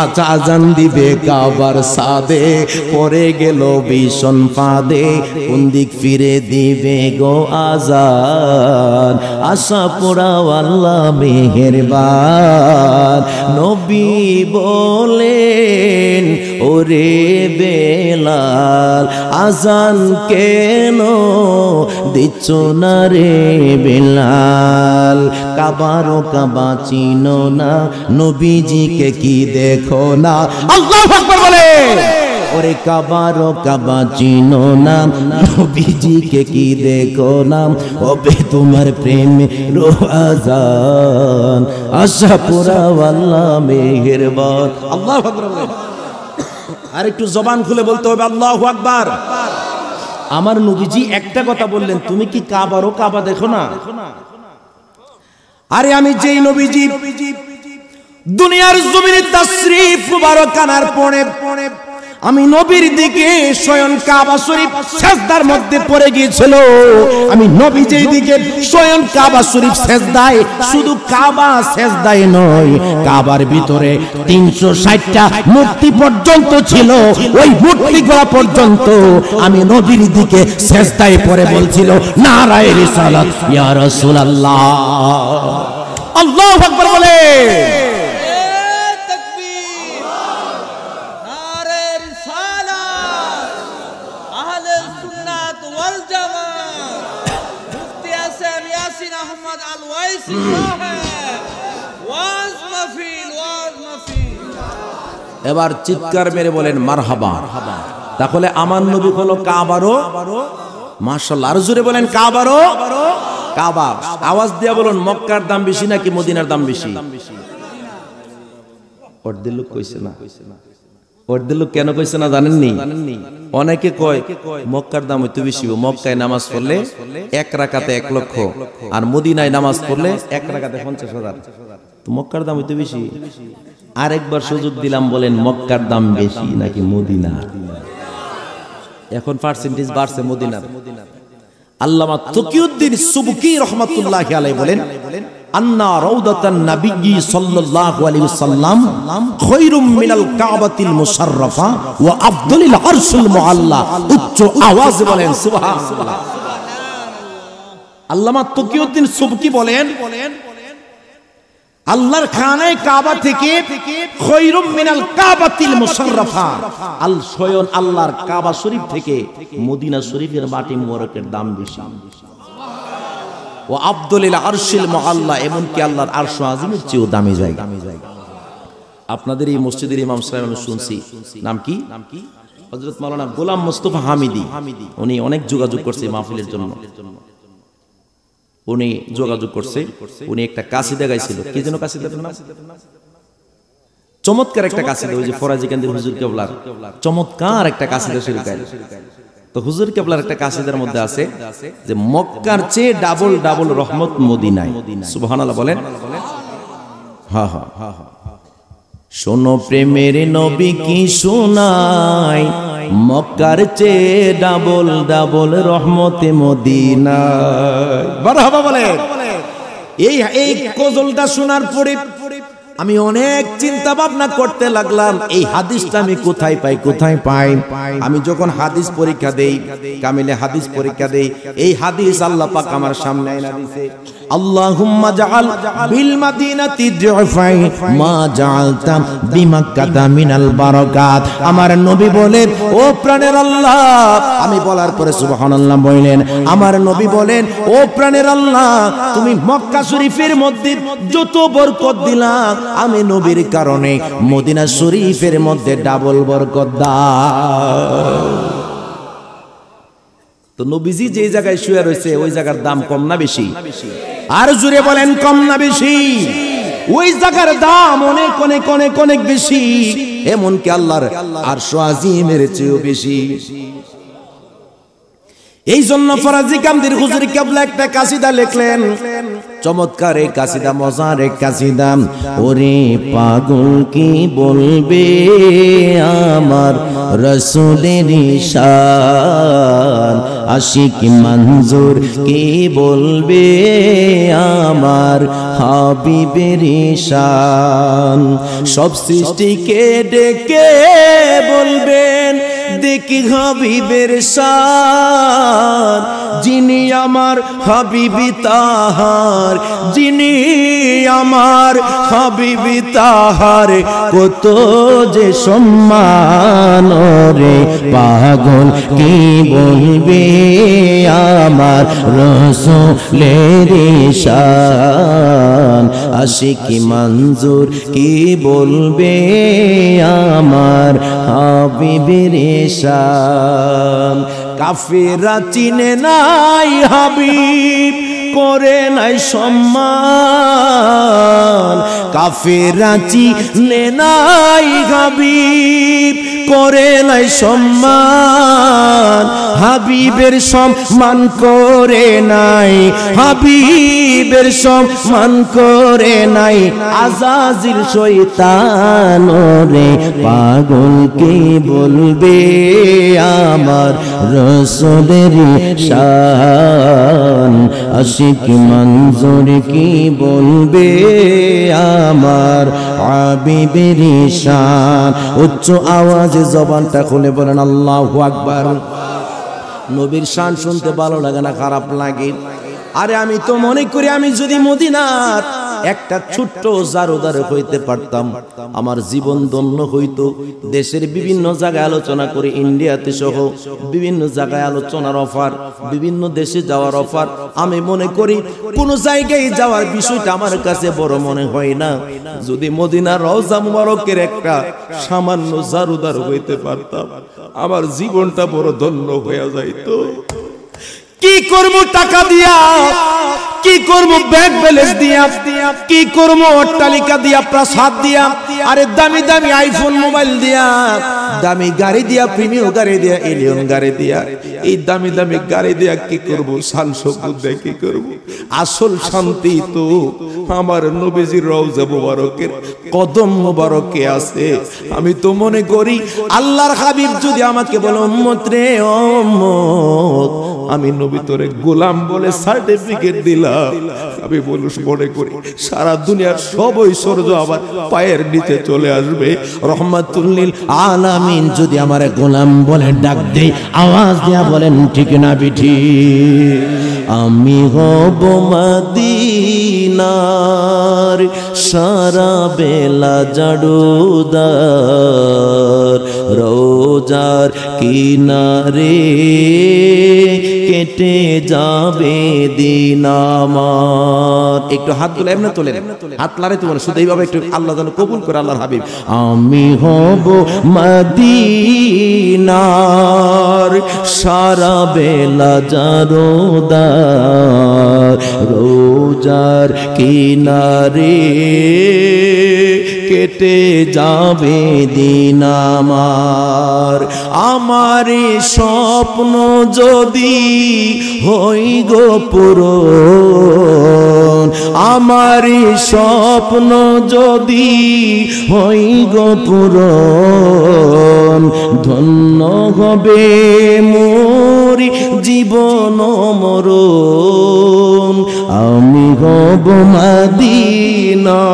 আচ্ছা, আজান দিবে কাবার সাদে, পড়ে গেল ভীষণ ফাঁদে। কোন দিক ফিরে দিবে গো আজান? আশা পোড়াও আল্লাহ মেহেরবান। নবী বলেন, ওরে বেলাল, আজান কেন দিচ্ছ না রে বেলাল? কাবারো কাবা চিনো না, নবীজিকে কি দেখো না? আল্লাহু আকবার বলে। ওরে কাবারো কাবা চিনো না, নবীজিকে কি দেখো না? ওবে তোমার প্রেমে রো আজান, আশা পুরাও আল্লাহ মেহেরবান। আল্লাহু আকবার বলে। আর একটু জবান খুলে বলতে হবে আল্লাহু আকবার। আমার নবীজি একটা কথা বললেন, তুমি কি কাবারো কাবা দেখো না? আরে আমি যেই নবীজি দুনিয়ার জমিনে তাশরীফ মুবারক আনার পরে আমি নবীর দিকে স্বয়ং কাবা শরীফ সিজদার মধ্যে পড়ে গিয়েছিল। আমি নবী যেই দিকে স্বয়ং কাবা শরীফ সিজদায়, শুধু কাবা সিজদায় নয়, কাবার ভিতরে 360টা মূর্তি পর্যন্ত ছিল। ওই মূর্তিগুলো পর্যন্ত আমি নবীর দিকে সিজদায় পড়ে বলছিল, নারায়ে রিসালাত ইয়া রাসূলুল্লাহ। আল্লাহু আকবার বলে। এবার চিৎকার মেরে বলেন মারহাবা। তাহলে আমার নবী হলো কাবারও, মাশাআল্লাহ, আর জোরে বলেন কাবারও কাবা। আওয়াজ দিয়ে বলুন মক্কার দাম বেশি নাকি মদিনার দাম বেশি? অর্ধেক লোক কইছে না। অর্ধেক লোক কেন কইছে না জানেননি? অনেকে কয় মক্কার দাম হইতো বেশি, মক্কায় নামাজ পড়লে 1 রাকাতে 1 লক্ষ, আর মদিনায় নামাজ পড়লে 1 রাকাতে 50,000। তো মক্কার দাম হইতো বেশি। আরেকবার সুযোগ দিলাম, বলেন মক্কার দাম বেশি নাকি মদিনা? এখন পার্সেন্টেজ বাড়ছে মদিনার। আল্লামা তকিউদ্দিন সুবকি রাহমাতুল্লাহি আলাইহি বলেন আন্না রাউদাতান নবী সাল্লাল্লাহু আলাইহি ওয়াসাল্লাম খায়রুম মিনাল কাবাতিল মুশাররাফা ওয়া আফদালিল আরশিল মুআল্লা। উচ্চ আওয়াজে বলেন সুবহানাল্লাহ। আল্লামা তকিউদ্দিন সুবকি বলেন আল্লাহর খানায় কাবা থেকে খায়রুম মিনাল কাবাতিল মুশাররাফা, আল স্বয়ং আল্লাহর কাবা শরীফ থেকে মদিনা শরীফের মাটি মোবারকের দাম বেশি। ও আফদালিল আরশিল মুআল্লা, এমনকি আল্লাহর আরশ আজিমের চেয়েও দামি জায়গা। আপনাদের এই মসজিদের ইমাম সাহেব আমি শুনছি, নাম কি? হযরত মাওলানা গোলাম মুস্তাফা হামিদি। উনি অনেক যোগাযোগ করছে মাহফিলের জন্য। উনি যোগাযোগ করছে, উনি একটা কাসিদা গাইছিল। কি যেন কাসিদাটার নাম? চমৎকার একটা কাসিদা, ওই যে ফরাজি কান্দির হুজুর কেবলার চমৎকার একটা কাসিদা শুরু গাইল। তো হুজুর কেবলার একটা কাসিদার মধ্যে আছে যে মক্কার চেয়ে ডাবল ডাবল রহমত মদিনায়। সুবহানাল্লাহ বলেন। হ্যাঁ হ্যাঁ হ্যাঁ হ্যাঁ। শোনো প্রেমের নবী কি শোনায়, মক্কার চেয়ে ডাবল ডাবল রহমতে মদিনায়। মারহাবা বলেন। এই গজলটা শোনার পরে আমি অনেক চিন্তা ভাবনা করতে লাগলাম, এই হাদিসটা আমি কোথায় পাই। আমি যখন হাদিস পরীক্ষা দেই, কামিলে হাদিস পরীক্ষা দেই, এই হাদিস আল্লাহ পাক আমার সামনে এনে দিয়েছে। আল্লাহুম্মা জাআল বিল মাদিনাতি দুফাই মা জাআলতা বিমাক্কাতা মিনাল বারাকাত। আমার নবী বলেন, ও প্রাণের আল্লাহ, আমি বলার পরে সুবহানাল্লাহ বললেন। আমার নবী বলেন, ও প্রাণের আল্লাহ, তুমি মক্কা শরীফের মধ্যে যত বরকত দিলা, আমি নবীর কারণে মদিনা শরীফের মধ্যে ডাবল বরকত দাও। তো নবীজি যে জায়গায় শুয়ে রয়েছে ওই জায়গার দাম কম না বেশি? আর জুড়ে বলেন কম না বেশি? ওই জায়গার দাম অনেক অনেক অনেক অনেক বেশি, এমনকি আল্লাহর আরশ আজিমের চেয়েও বেশি। এই জন্য ফরাজি কামদির হুজুর কেবলা একটা কাসিদা লিখলেন, চমৎকার এই কাসিদা, মজার এক কাসিদা। ওরে পাগল কি বলবে আমার রাসূলের শান, আশিক মঞ্জুর কি বলবে আমার হাবিবের শান। সব সৃষ্টিকে ডেকে বলবেন দেখি হাবিবের শান, যিনি আমার হাবিবি তাহার, যিনি আমার হাবিবি তাহার, কত যে সম্মান। রে পাগল কি বলবে আমার রাসূলের শান, আশিক মঞ্জুর কি বলবে আমার হাবিবের শান। কাফেররা চিনে নাই হাবিব, করে নাই সম্মান। কাফেররা চিনে নাই হাবিব, করে নাই সম্মান। হাবিবের সম্মান করে নাই, হাবিবের সম্মান করে নাই আজাজিল শয়তান। রে পাগল কে বলবে আমার রাসূলের শান, আশিক মঞ্জুর কি বলবে আমার হাবিবের শান। উচ্চ আওয়াজে জবানটা খুলে বলেন আল্লাহু আকবার। নবীর শান শুনতে ভালো লাগে না খারাপ লাগে? আরে আমি তো মনে করি আমি যদি মদিনার একটা ছোট্ট জারুদার হইতে পারতাম, আমার জীবন ধন্য হইতো। দেশের বিভিন্ন জায়গায় আলোচনা করে, ইন্ডিয়াতে সহ বিভিন্ন জায়গায় আলোচনার অফার, বিভিন্ন দেশে যাওয়ার অফার। আমি মনে করি কোন জায়গায় যাওয়ার বিষয়টা আমার কাছে বড় মনে হয় না। যদি মদিনার রওজা মুবারকের একটা সামান্য জারুদার হইতে পারতাম, আমার জীবনটা বড় ধন্য হয়ে যাইতো। কি করব টাকা দিয়া, কি করব ব্যাংক ব্যালেন্স দিয়া, কি করব অট্টালিকা দিয়া, প্রাসাদ দিয়া, আরে দামি দামি আইফোন মোবাইল দিয়া, দামি গাড়ি দিয়া, প্রিমিয়াম গাড়ি দিয়া, এলিয়ন গাড়ি দিয়া, এই দামি দামি গাড়ি দিয়া কি করব? শান শৌকত দিয়ে কি করব? আসল শান্তি তো আমার নবীজির রওজা মুবারকের কদম মুবারকে আছে। আমি তো মনে করি আল্লাহর হাবিব যদি আমাকে বলে উম্মত রে উম্মত, আমি নবী তোরে গোলাম বলে সার্টিফিকেট দিলাম, আমি বলুস মনে করি সারা দুনিয়ার সব ঐশ্বর্য আমার পায়ের নিচে চলে আসবে। রহমাতুল লিল আলামিন যদি আমারে গোলাম বলে ডাক দেই, আওয়াজ দিয়া বলেন ঠিক না বিঠি? আমি হব মদিনার সারা বেলা জাড়ুদার, রোজার কিনারে কেটে যাবে দিন আমার। একটু হাত তুলে এমনি তোলেন, হাত লারে তো শুধু এইভাবে একটু আল্লাহ যেন কবুল করে আল্লাহর হাবিব। আমি হব মদিনার সারা বেলা জারুদার, রোজার কিনারে কেটে যাবে দিন আমার। আমার স্বপ্ন যদি হই গো পূরণ, আমার স্বপ্ন যদি হই গো পূরণ, ধন্য হবে মোর জীবন মরণ। আমি হব মদিনার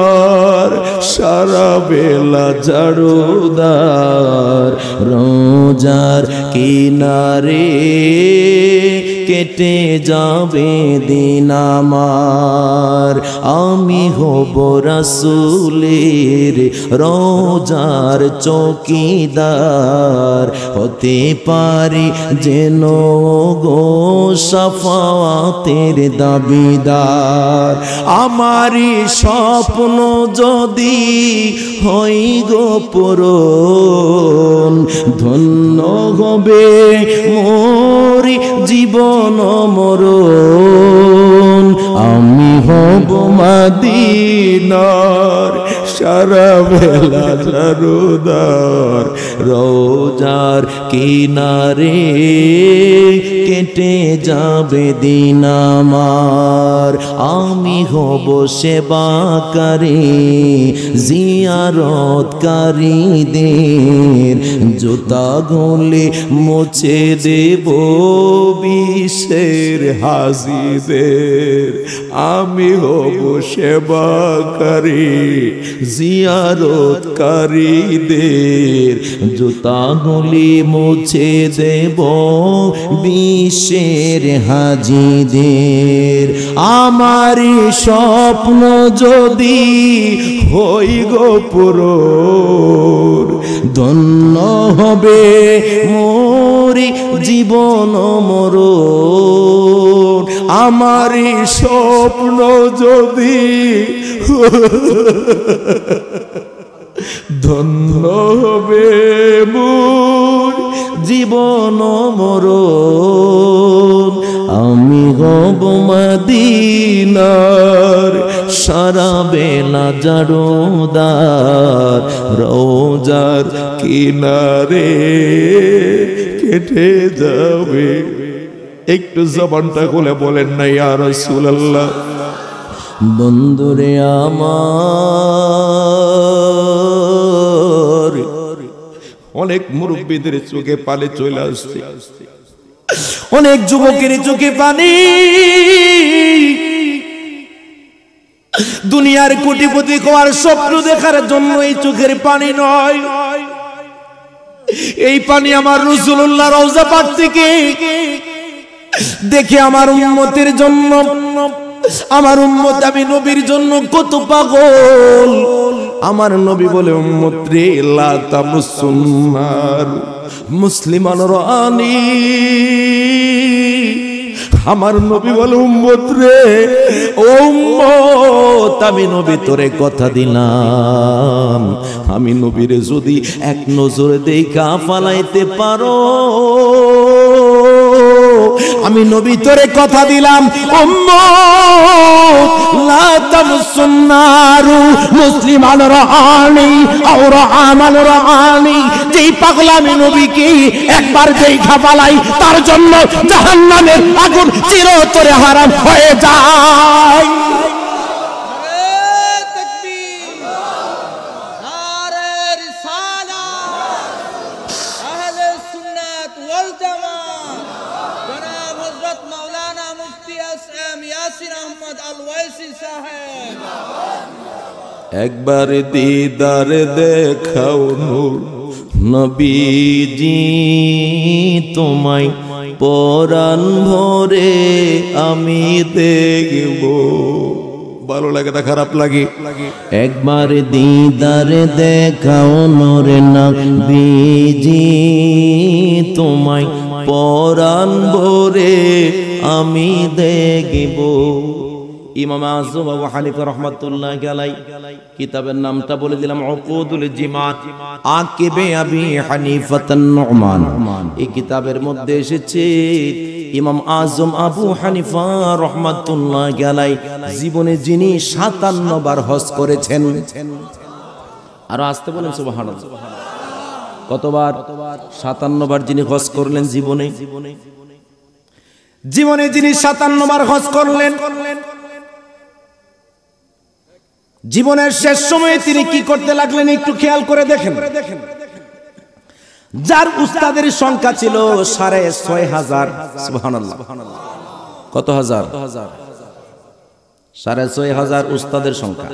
সারা বেলা জারুদার, রোজার কিনারে কেটে যাবে দিন আমার। আমি হব রাসূলের রোজার চৌকিদার, হতে পারি যেন গো শাফাতের দাবিদার। আমারই স্বপ্ন যদি হই গো পূরণ, ধন্য হবে মোর জীবন মরণ। আমি হব মদিনার সারা বেলা জারুদার, রোজার কিনারে কেটে যাবে দিন আমার। আমি হব সেবাকারী জিয়ারতকারীদের, জুতা গলে মুছে দেব বিশ্বের হাজিদের। আমি হব সেবাকারী জিয়ারতকারীদের, জুতা গলে মুছে দেব বিশ্বের হাজিদের। আমার স্বপ্ন যদি হই গো পূরণ, ধন্য হবে মোর জীবন মরণ। আমার স্বপ্ন যদি ধন্য হবে মোর জীবন মরণ। আমি হব মদিনার সারা বেলা জারুদার, রোজার কিনারে কেটে যাবে। একটু জবানটা খুলে বলেন না ইয়া রাসূলুল্লাহ। বন্ধুরে আমার, অনেক মুরব্বীদের চোখে পানি চলে আসছে, অনেক যুবকের চোখে পানি। দুনিয়ার কোটিপতি হওয়ার স্বপ্ন দেখার জন্য এই চোখের পানি নয়, এই পানি আমার রাসূলুল্লাহ রওজা পাক থেকে দেখে আমার উম্মতের জন্য আমার উম্মত আমি নবীর জন্য কত পাগল। আমার নবী বলে উম্মত রে লা তামুসুন্নার মুসলিমান রানি। আমার নবী বলে উম্মত রে ও উম্মত আমি নবী তোরে কথা দিলাম, আমি নবীরে যদি এক নজরে দেখা ফালাইতে পারো, আমি নবী তোরে কথা দিলাম উম্মত লা তামসুন্নারু মুসলিমান রানি আও রামান রানি। যেই পাগলামি নবীকে একবার দেখা ফালাই তার জন্য জাহান্নামের আগুন চিরতরে হারাম হয়ে যায়। একবার দিদার দেখাও নূর নবীজি তোমায় পরাণ ভরে আমি দেখব। ভালো লাগে না খারাপ লাগে? একবার দিদার দেখাও নূর নবীজি তোমায় পরাণ ভরে আমি দেখব। ইমাম আযম আবু হানিফা রাহমাতুল্লাহি আলাইহি কিতাবের নামটা বলে দিলাম উকুদুল জিমাত আকিবে আবি হানিফাতান নুমান। এই কিতাবের মধ্যে এসেছে ইমাম আযম আবু হানিফা রাহমাতুল্লাহি আলাইহি জীবনে যিনি 57 বার হজ করেছেন। আর আসতে বলেন সুবহানাল্লাহ। কতবার? 57 বার যিনি হজ করলেন জীবনে। জীবনে যিনি 57 বার হজ করলেন, জীবনের শেষ সময়ে তিনি কি করতে লাগলেন একটু খেয়াল করে দেখেন। যার উস্তাদের সংখ্যা ছিল 6,500। সুবহানাল্লাহ। কত হাজার? 6,500 উস্তাদের সংখ্যা।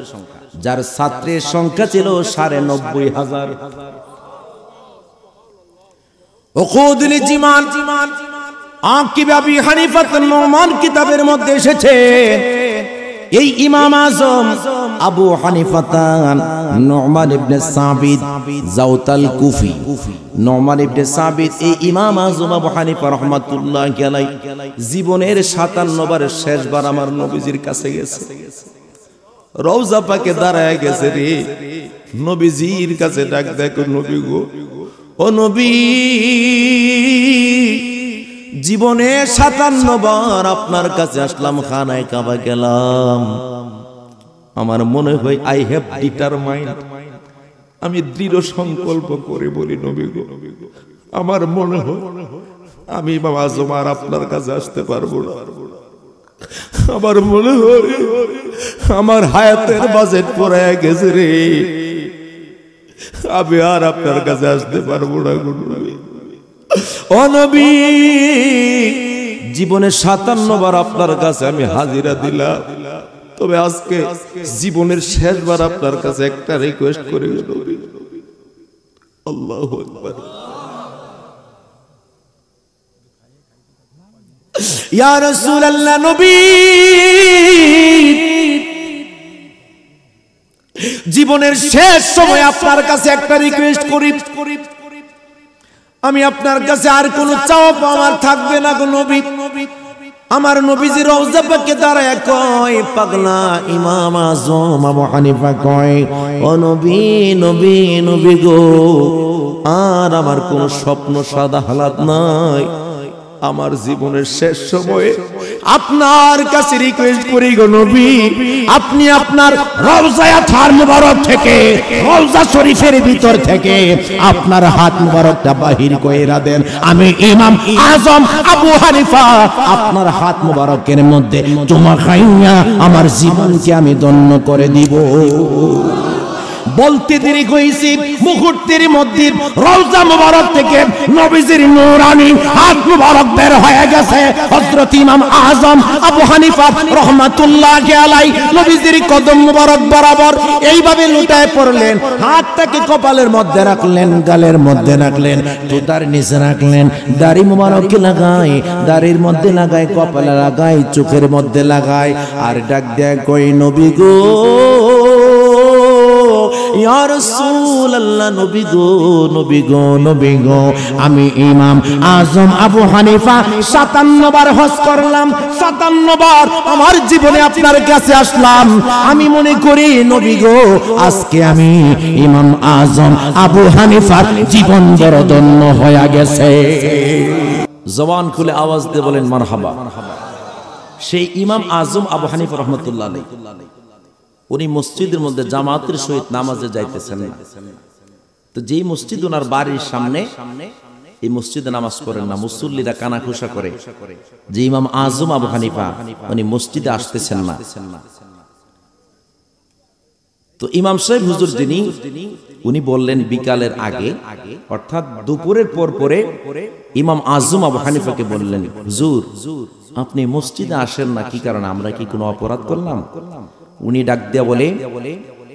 যার ছাত্রের সংখ্যা ছিল 90,500। উকুদুল জিমান আকিবে আবি হানিফাতুন নুমান কিতাবের মধ্যে এসেছে এই ইমাম আযম আবু হানিফাতান নুমান ইবনে সাবিত জাওতাল কুফি, নুমান ইবনে সাবিত এই ইমাম আযম আবু হানিফা রাহমাতুল্লাহি আলাইহি জীবনের 57 বার শেষবার আমার নবীজির কাছে গেছে। রওজা পাকে দাঁড়ায় গেছে রে, নবীজির কাছে ডাক দেখো নবী গো, ও নবী জীবনে 57 বার আপনার কাছে আসলাম, খানায় কাবা গেলাম। আমার মনে হয় আই হ্যাভ ডিটারমাইন্ড, আমি দৃঢ় সংকল্প করে বলি নবী গো, আমার মনে হয় আমি বাবা জমার আপনার কাছে আসতে পারবো না। আমার মনে হয় আমার হায়াতের বাজেট পড়ে গেছে রে, আমি আর আপনার কাছে আসতে পারবো না গো নবী। ও নবী জীবনে 57 বার আপনার কাছে আমি হাজিরা দিলাম, তবে আজকে জীবনের শেষবার আপনার কাছে একটা রিকোয়েস্ট করে গেল। আল্লাহু আকবার। ইয়া রাসূলুল্লাহ নবী জীবনের শেষ সময় আপনার কাছে একটা রিকোয়েস্ট করি, আমি আপনার কাছে আর কোনো চাওয়া পাওয়ার থাকবে না গো নবী। আমার নবীজি রওজা পাকে দাঁড়ায় কয়, পাগলা ইমাম আযম আবু হানিফা কয়, ও নবী নবী নবী গো, আর আমার কোনো স্বপ্ন সাদা হালাত নাই, আমার জীবনের শেষ সময়ে আপনার কাছে রিকোয়েস্ট করি গো নবী, আপনি আপনার রওজায়ে আতহার মুবারক থেকে, রওজা শরীফের ভিতর থেকে আপনার হাত মুবারকটা বাহির কইরা দেন, আমি ইমাম আযম আবু হানিফা আপনার হাত মুবারকের মধ্যে চুমা খাইয়া আমার জীবনকে আমি ধন্য করে দিব। বলতে দেরি হয়েছে, মুহূর্তের মধ্যে রওজা মুবারক থেকে নবীজির নূরানি হাত মুবারক বের হয়ে গেছে। হযরত ইমাম আযম আবু হানিফা রাহমাতুল্লাহি আলাইহি নবীজির কদম মুবারক বরাবর এইভাবে লুটায় পড়লেন, হাতটাকে কপালের মধ্যে রাখলেন, গালের মধ্যে রাখলেন, জুতার নিচে রাখলেন, দাড়ি মুবারকে লাগায়, দাড়ির মধ্যে লাগায়, কপালে লাগায়, চোখের মধ্যে লাগায়, আর ডাক দেয় কই নবী গো, ইয়া রাসূলুল্লাহ, নবী গো, নবী গো, নবী গো, আমি ইমাম আযম আবু হানিফা 57 বার হজ করলাম, 57 বার আমার জীবনে আপনার কাছে আসলাম। আমি মনে করি নবী গো, আজকে আমি ইমাম আযম আবু হানিফার জীবন বড় ধন্য হয়ে গেছে। জবান খুলে আওয়াজ দিয়ে বলেন মারহাবা। সেই ইমাম আযম আবু হানিফা রাহমাতুল্লাহ আলাইহি উনি মসজিদের মধ্যে জামাতের সহিত নামাজে যাইতেছেন না। তো যেই মসজিদ ওনার বাড়ির সামনে, এই মসজিদে নামাজ পড়েন না, মুসল্লিরা কানাঘুষা করে যে ইমাম আযম আবু হানিফা উনি মসজিদে আসতেছেন না। তো ইমাম সাহেব হুজুর যিনি, উনি বললেন বিকালের আগে, অর্থাৎ দুপুরের পর পরে ইমাম আযম আবু হানিফাকে বললেন, হুজুর আপনি মসজিদে আসেন না, কি কারণে? আমরা কি কোনো অপরাধ করলাম? উনি ডাক দিয়া বলে,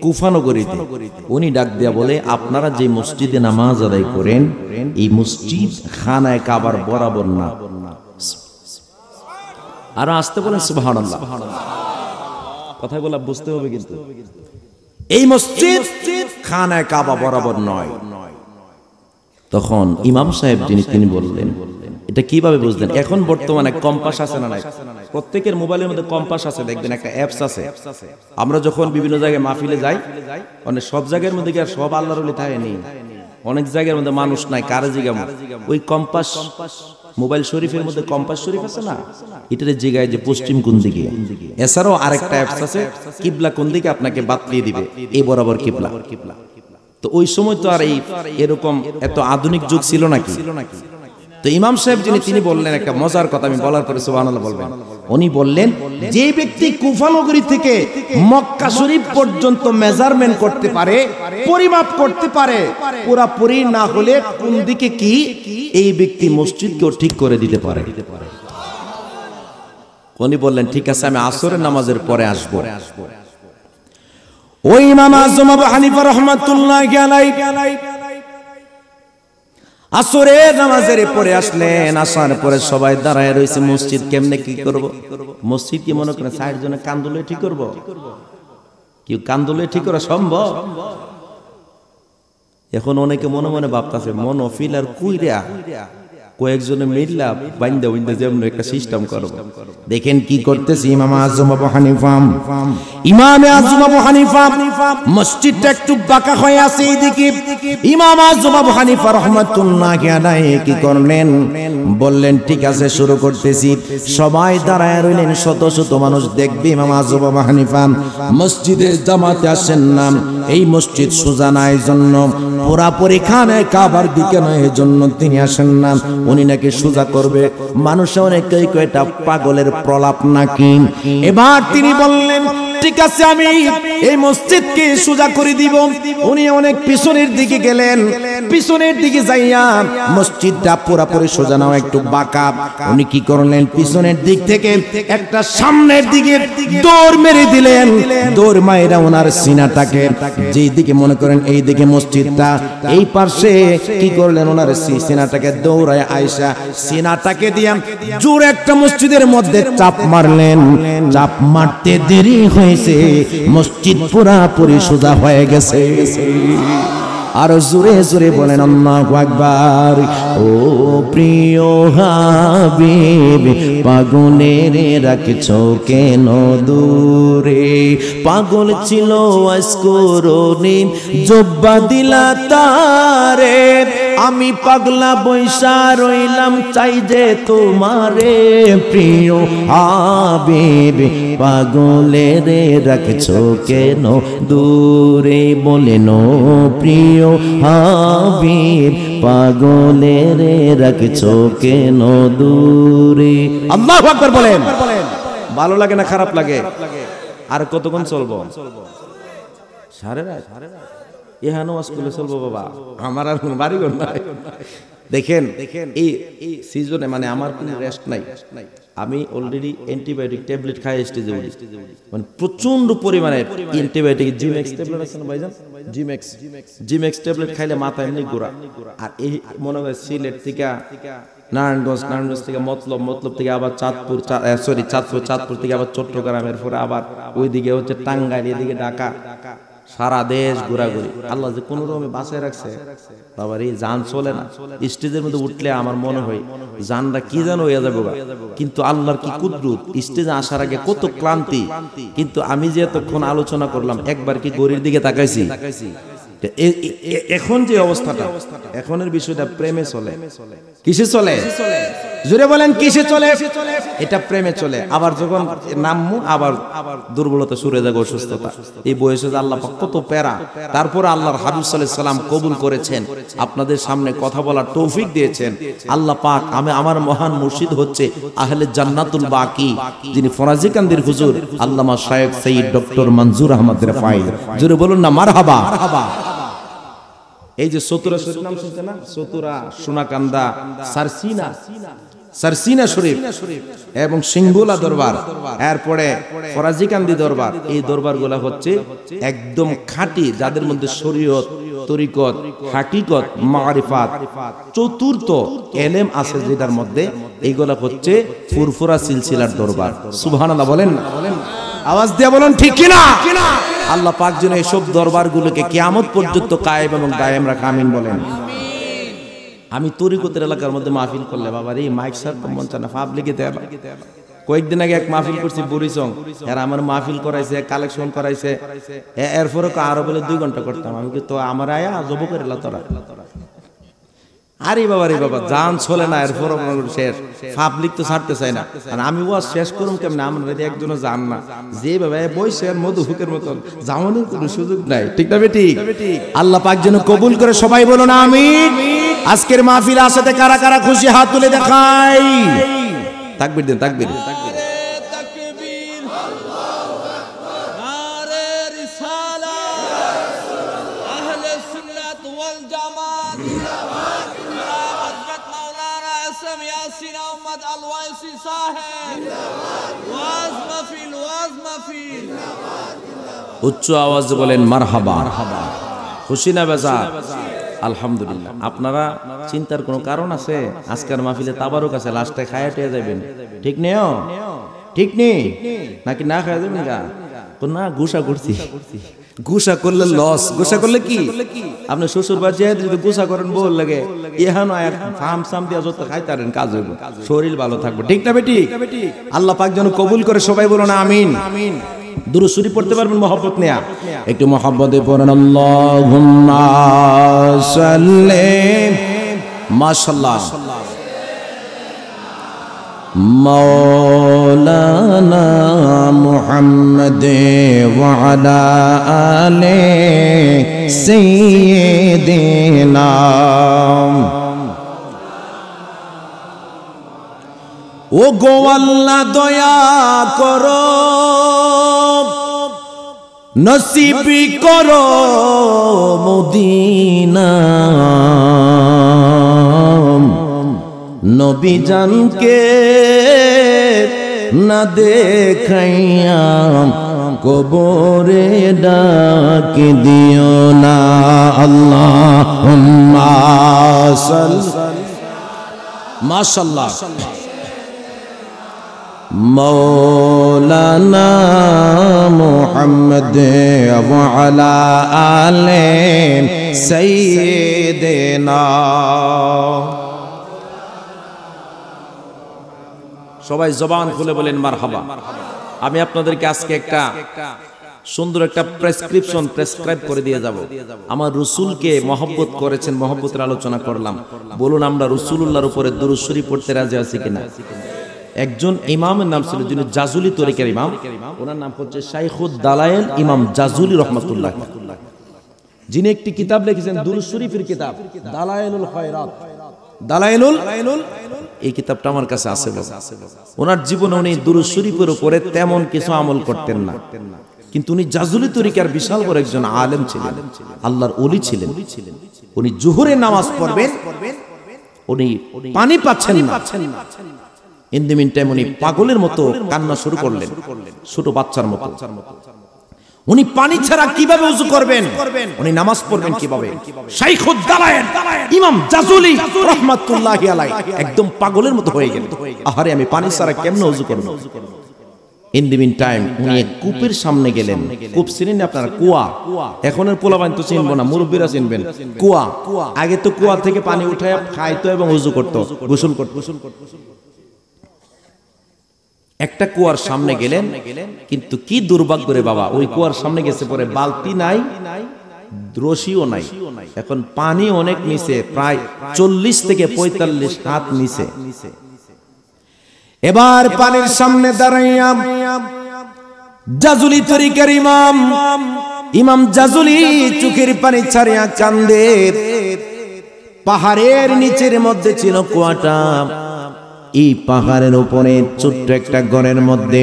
কুফানগরীতে উনি ডাক দিয়া বলে, আপনারা যে মসজিদে নামাজ আদায় করেন এই মসজিদ খানায়ে কাবার বরাবর না। আর আসতে বলেন সুবহানাল্লাহ। কথাগুলো বুঝতে হবে কিন্তু, এই মসজিদ খানায়ে কাবা বরাবর নয়। তখন ইমাম সাহেব যিনি, তিনি বললেন, এটা কিভাবে বুঝলেন? এখন বর্তমানে কম্পাস আছে না নাই? প্রত্যেকের মোবাইলের মধ্যে কম্পাস আছে, দেখবেন একটা অ্যাপস আছে। আমরা যখন বিভিন্ন জায়গায় মাহফিলে যাই, মানে সব জায়গার মধ্যে কি আর সব আল্লাহর ওলি থাকে নেই, অনেক জায়গার মধ্যে মানুষ নাই, কারে জিগাম? ওই কম্পাস, মোবাইল শরীফের মধ্যে কম্পাস শরীফ আছে না, এটারে জিগায় যে পশ্চিম কোন দিকে। এছাড়াও আরেকটা অ্যাপস আছে, কিবলা কোন দিকে আপনাকে বাতলিয়ে দিবে, এই বরাবর কিবলা। তো ওই সময় তো আর এই এরকম এত আধুনিক যুগ ছিল নাকি? তো ইমাম সাহেব যিনি, তিনি বললেন একটা মজার কথা, আমি বলার পরে সুবহানাল্লাহ বলবেন। উনি বললেন, যে ব্যক্তি কুফা নগরী থেকে মক্কা শরীফ পর্যন্ত মেজারমেন্ট করতে পারে, পরিমাপ করতে পারে, পুরাপুরি না হলে কোন দিকে কি, এই ব্যক্তি মসজিদকেও ঠিক করে দিতে পারে। উনি বললেন ঠিক আছে, আমি আসরের নামাজের পরে আসবো। ওই ইমাম আযম আবু হানিফা রাহমাতুল্লাহি আলাইহি আসরের নামাজের পরে আসলেন। আসার পরে সবাই দাঁড়ায় রয়েছে, মসজিদ কেমনে কি করব? মসজিদ কি মনে করেন 60 জনে কান্দুলে ঠিক করব? কেউ কান্দুলে ঠিক করা সম্ভব? এখন অনেকে মনে মনে ভাবতেছে, মনফিল আর কুইরা কয়েকজনে মিল্লা বাইন্দা বাইন্দা যেমন একটা সিস্টেম করব। দেখেন কি করতেছে ইমাম আযম আবু হানিফা। ইমাম আযম আবু হানিফা মসজিদটা একটু বাঁকা হয়ে আছে এইদিকে। ইমাম আযম আবু হানিফা রাহমাতুল্লাহি আলাইহি কি করলেন? বললেন ঠিক আছে, শুরু করতেছি। সবাই দাঁড়ায় রইলেন, শত শত মানুষ দেখবে ইমাম আযম আবু হানিফা মসজিদে জামাতে আসেন না। এই মসজিদ সোজা না, এই জন্য পুরাপুরি খানায়ে কাবার দিকে নয়, এই জন্য তিনি আসেন না। উনি নাকি সোজা করবে। মানুষ অনেকেই কয় এটা পাগলের প্রলাপ নাকি। এবার তিনি বললেন ঠিক আছে, আমি এই মসজিদকে সোজা করে দিব। উনি অনেক পিছনের দিকে গেলেন, পিছনের দিকে যাইয়া মসজিদটা পুরাপুরি সোজা নাও, একটু বাঁকা। উনি কি করলেন? পিছনের দিক থেকে একটা সামনের দিকে দৌড় মেরে দিলেন। দৌড় মাইরা ওনার সিনাটাকে, যেই দিকে মনে করেন এই দিকে মসজিদটা, এই পাশে কি করলেন? ওনার সিনাটাকে দৌড়ায় আয়েশা সিনাটাকে দিয়া জোরে একটা মসজিদের মধ্যে চাপ মারলেন। চাপ মারতে দেরি হয়েছে, মসজিদ পুরাপুরি সোজা হয়ে গেছে। আর জোরে জোরে বলেন আল্লাহু আকবার। ও প্রিয় হাবিব, পাগলের রাখছো কেন দূরে? পাগল ছিল আজকরনি, জব্বা দিলা তারে। আমি পাগলা বৈশা রইলাম, চাই যে তোমারে। প্রিয় হাবিব, পাগলের রাখছো কেন দূরে? বলেন প্রিয় হাবিব, পাগলের রাখছো কেন দূরে? আল্লাহু আকবার বলেন। ভালো লাগে না খারাপ লাগে? আর কতক্ষণ চলবো? সাড়ে রাত এহানো স্কুলে চলবো বাবা, আমার আর কোনো বাড়িঘর নাই। দেখেন এই সিজনে মানে আমার কোনো রেস্ট নাই। আমি অলরেডি অ্যান্টিবায়োটিক ট্যাবলেট খাই স্টেজে উঠি, মানে প্রচন্ড পরিমাণে অ্যান্টিবায়োটিক জিমেক্স ট্যাবলেট আছে না ভাইজান, জিমেক্স ট্যাবলেট খাইলে মাথা এমনি ঘোরা। আর এই মনে হয় সিলেট থেকে নারায়ণগঞ্জ থেকে মতলব থেকে আবার চাঁদপুর থেকে আবার চট্টগ্রামের পরে আবার ওইদিকে হচ্ছে টাঙ্গাইল, এদিকে ঢাকা, সারা দেশ ঘোরাঘুরি। আল্লাহ যে কোন রকমে বাঁচায় রাখছে বাবার, এই জান চলে না। স্টেজের মধ্যে উঠলে আমার মনে হয় জানটা কি যেন হয়ে যাবে, কিন্তু আল্লাহর কি কুদরত। স্টেজে আসার আগে কত ক্লান্তি, কিন্তু আমি যে এতক্ষণ আলোচনা করলাম একবার কি গরির দিকে তাকাইছি? এখন যে অবস্থাটা, এখনের বিষয়টা প্রেমে চলে। কিসে চলে? জোরে বলেন কিসে চলে? এটা প্রেমে চলে। আবার যখন নামমু আবার দুর্বলতা শুরু হয়ে যাবে, অসুস্থতা। এই বয়সে আল্লাহ পাক কত প্যারা, তারপর আল্লাহর হাবিব সাল্লাল্লাহু আলাইহি সাল্লাম কবুল করেছেন, আপনাদের সামনে কথা বলার তৌফিক দিয়েছেন আল্লাহ পাক। আমার মহান মুর্শিদ হচ্ছে আহলে জান্নাতুল বাকি, যিনি ফরাজিকান্দির হুজুর আল্লামা শায়েখ সৈয়দ ডক্টর মনজুর আহমদ রেফাই। জোরে বলুন না মারহাবা। এই যে চতুরা শরীফ নাম শুনছেন না? চতুরা, সোনাকান্দা, সারসিনা শরীফ এবং সিংগুলা দরবার, এরপরে ফরাজিকান্দি দরবার, এই দরবারগুলা হচ্ছে একদম খাঁটি, যাদের মধ্যে শরীয়ত, তরিকত, হাকিকত, মারিফাত, চতুর্থ এলেম আছে যেটার মধ্যে, এইগুলা হচ্ছে ফুরফুরা সিলসিলার দরবার। সুবহানাল্লাহ বলেন না? আওয়াজ দিয়ে বলুন ঠিক কিনা? আল্লাহ পাক যেন এসব দরবারগুলোকে কিয়ামত পর্যন্ত কায়েম এবং দায়েম রাখে, আমিন বলেন। আমি তরিকতের এলাকার মধ্যে মাহফিল করলে বাবার এই মাইক সার তো মন চায় না, পাবলিকে দেয়। কয়েকদিন আগে এক মাহফিল করছি বুড়িচং, এর আমার মাহফিল করাইছে, কালেকশন করাইছে, এরপরে আরো বলে 2 ঘন্টা করতাম। আমি তো আমার আয়া জব করে তোরা, আরে বাবা রে বাবা, জান চলে না, এরপর শেষ। পাবলিক তো ছাড়তে চায় না, আর আমি ওয়াজ শেষ করুম কেমন? আমরা একজনও জান না, যেভাবে বইছে আর মধুহুকের মতন যাওয়ানোর কোনো সুযোগ নাই। ঠিক না বেটি? আল্লাহ পাক যেন কবুল করে, সবাই বলুন আমিন। আজকের মাহফিল আসাতে কারা কারা খুশি হাত তুলে দেখাই। তাকবীর দেন, তাকবীর। উচ্চ আওয়াজ বলেন মারহাবা। খুশি না বেজার? আলহামদুলিল্লাহ। আপনারা চিন্তার কোনো কারণ আছে? আজকের মাহফিলে তাবারুক আছে, লাস্টে খায়া টেয়ে যাবেন। ঠিক নেও? ঠিক নেই নাকি? না খায়া যাবেন গা? না, গুসা করছি। গুসা করলে লস। গুসা করলে কি? আপনি শ্বশুর বাড়ি যদি গুসা করেন বল লাগে, এহানো ফাম সাম দিয়া যত খাইতারেন কাজ হইব, শরীর ভালো থাকবে। ঠিক না বেটি? আল্লাহ পাক যেন কবুল করে, সবাই বলুন আমিন। দুরূদ শরীফ পড়তে পারবেন মহব্বত নিয়া? একটু মহব্বতে পড়েন আল্লাহুম্মা সাল্লি। মাশাআল্লাহ। মাওলানা মুহাম্মদ ওয়া আলা আলি সাইয়্যিদিনা। ও গো আল্লাহ দয়া করো, নসিব করো মদিনা। নবী জানকে না দেখাইয়া কবরে ডাক দিও না। আল্লাহুম্মা সাল্লি। মাশাআল্লাহ। মৌলানা মুহাম্মদ ওয়া আলা আলি সাইয়্যিদিনা। সবাই জবান খুলে বলেন মারহাবা। আমি আপনাদেরকে আজকে একটা সুন্দর একটা প্রেসক্রাইব করে দিয়ে যাব। আমার রাসূলকে মহব্বত করেছেন, মহব্বতের আলোচনা করলাম। বলুন আমরা রাসূলুল্লাহর উপরে দুরূদ শরীফ পড়তে রাজি আছি কিনা? একজন ইমামের নাম ছিল, যিনি জাজুলি তরিকার ইমাম, ওনার নাম হচ্ছে শাইখুদ দালায়েল ইমাম জাজুলি রাহমাতুল্লাহ, যিনি একটি কিতাব লিখেছেন দুরূদ শরীফের কিতাব, দালায়েলুল খায়রাত। দালায়েলুল, এই কিতাবটা আমার কাছে আছে। ওনার জীবনে উনি দুরূদ শরীফের উপরে তেমন কিছু আমল করতেন না, কিন্তু উনি জাজুলি তরিকার বিশাল বড় একজন আলেম ছিলেন, আল্লাহর ওলি ছিলেন। উনি জোহরের নামাজ পড়বেন, উনি পানি পাচ্ছেন না। ইন দ্য মিন টাইম উনি পাগলের মতো কান্না শুরু করলেন, ছোট বাচ্চার মতো। উনি পানি ছাড়া কিভাবে ওযু করবেন, উনি নামাজ পড়বেন কিভাবে? শাইখুদ দালায়েল ইমাম জাজুলি রাহমাতুল্লাহি আলাইহি একদম পাগলের মতো হয়ে গেলেন। আহারে আমি পানি ছাড়া কেমনে ওযু করব? ইন দ্য মিন টাইম উনি এক কূপের সামনে গেলেন। কূপ চিনেন আপনারা? কুয়া। এখনের পোলাপান তো চিনবো না, মুরব্বীরা চিনবেন। কুয়া, আগে তো কুয়া থেকে পানি উঠায় খাইতো এবং ওযু করতো, গোসল করতো। একটা কুয়ার সামনে গেলেন, কিন্তু কি দুর্ভাগ্য রে বাবা, ওই কুয়ার সামনে গেছে পরে বালতি নাই, রশিও নাই। এখন পানি অনেক নিচে, প্রায় 40 থেকে 45 হাত নিচে। এবার পানির সামনে দাঁড়াইয়া জাজুলি তরিকার ইমাম জাজুলি চোখের পানি ছাড়িয়া কান্দে। পাহাড়ের নিচের মধ্যে ছিল কুয়াটা। এই পাহাড়ের উপরে ছোট্ট একটা ঘরের মধ্যে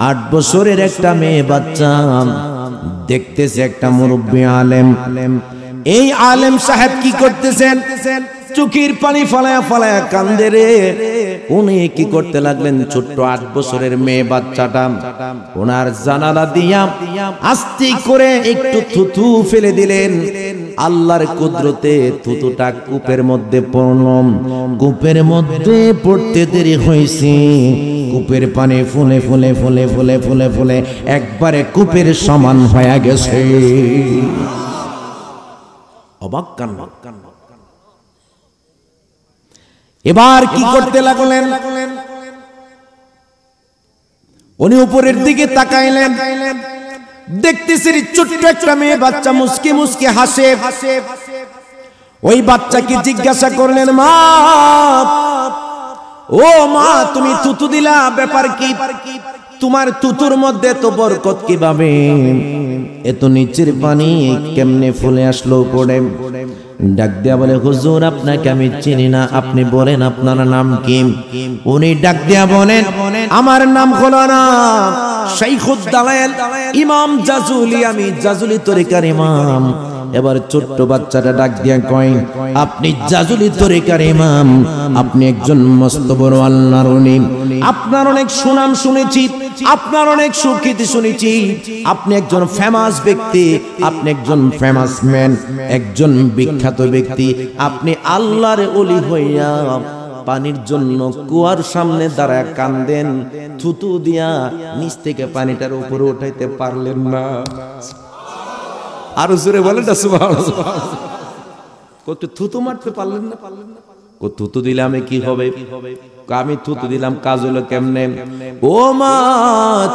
8 বছরের একটা মেয়ে বাচ্চা দেখতেছে একটা মুরব্বী আলেম। এই আলেম সাহেব কি করতেছেন? চোখের পানি ফালায়া ফালায়া কান্দে রে। উনি কি করতে লাগলেন? ছোট্ট 8 বছরের মেয়ে বাচ্চাটা ওনার জানালা দিয়া আস্তে করে একটু থুতু ফেলে দিলেন। আল্লাহর কুদরতে থুতুটা কূপের মধ্যে পড়ল। কূপের মধ্যে পড়তে দেরি হয়েছে, কূপের পানি ফুলে ফুলে ফুলে ফুলে ফুলে ফুলে একবারে কূপের সমান হয়ে গেছে। অবাক কান্না। এবার কি করতে লাগলেন? উনি উপরের দিকে তাকাইলেন, দেখতেছেন ছোট্ট একটা মেয়ে বাচ্চা মুস্কি মুস্কি হাসে। ওই বাচ্চাকে জিজ্ঞাসা করলেন, মা ও মা, তুমি থুতু দিলা, ব্যাপার কি? তোমার থুতুর মধ্যে তো বরকত কিভাবে? এত নিচের পানি কেমনে ফুলে আসলো উপরে? ডাক দিয়া বলে, হুজুর আপনাকে আমি চিনি না, আপনি বলেন আপনার নাম কি? উনি ডাক দিয়া বলেন, আমার নাম হলো না শাইখুদ দালায়েল ইমাম জাজুলি, আমি জাজুলি তরিকার ইমাম। এবার ছোট্ট বাচ্চাটা ডাক দিয়া কয়, আপনি জাজুলি তরিকার ইমাম, আপনি একজন মস্ত বড় আল্লাহর ওলি, আপনার অনেক সুনাম শুনেছি, আপনার অনেক সুখ্যাতি শুনেছি, আপনি একজন ফেমাস ব্যক্তি, আপনি একজন ফেমাস ম্যান, একজন বিখ্যাত ব্যক্তি। আপনি আল্লাহর ওলি হইয়া পানির জন্য কুয়ার সামনে দাঁড়ায় কান্দেন, থুতু দিয়া নিচ থেকে পানিটার উপরে উঠাইতে পারলেন না। আর জোরে বলেন না সুবহানাল্লাহ। কত থুতু মারতে পারলেন না? থুতু দিলে আমি কি হবে? আমি থুতু দিলাম, কাজ হলো কেমনে? ও মা,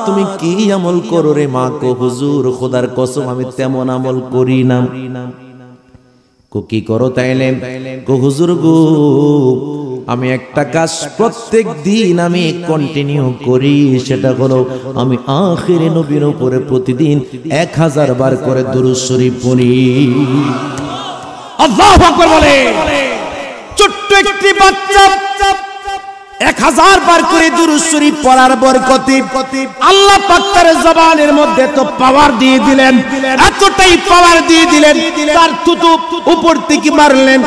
তুমি কি আমল করো রে মা? কো হুজুর খোদার কসম আমি তেমন আমল করি না। কো কি করো তাইলে? কো হুজুর গো, আমি একটা কাজ প্রত্যেক দিন আমি কন্টিনিউ করি, সেটা হলো আমি আখিরে নবীর উপরে প্রতিদিন 1000 বার করে দুরূদ শরীফ পড়ি। আল্লাহু আকবার বলে। ছোট্ট একটি বাচ্চা 1000 বার করে দুরূদ শরীফ পড়ার বরকতে আল্লাহ পাক তার জবানের মধ্যে তো পাওয়ার দিয়ে দিলেন, এতটাই পাওয়ার দিয়ে দিলেন, তার থুতু উপর থেকে মারলেন,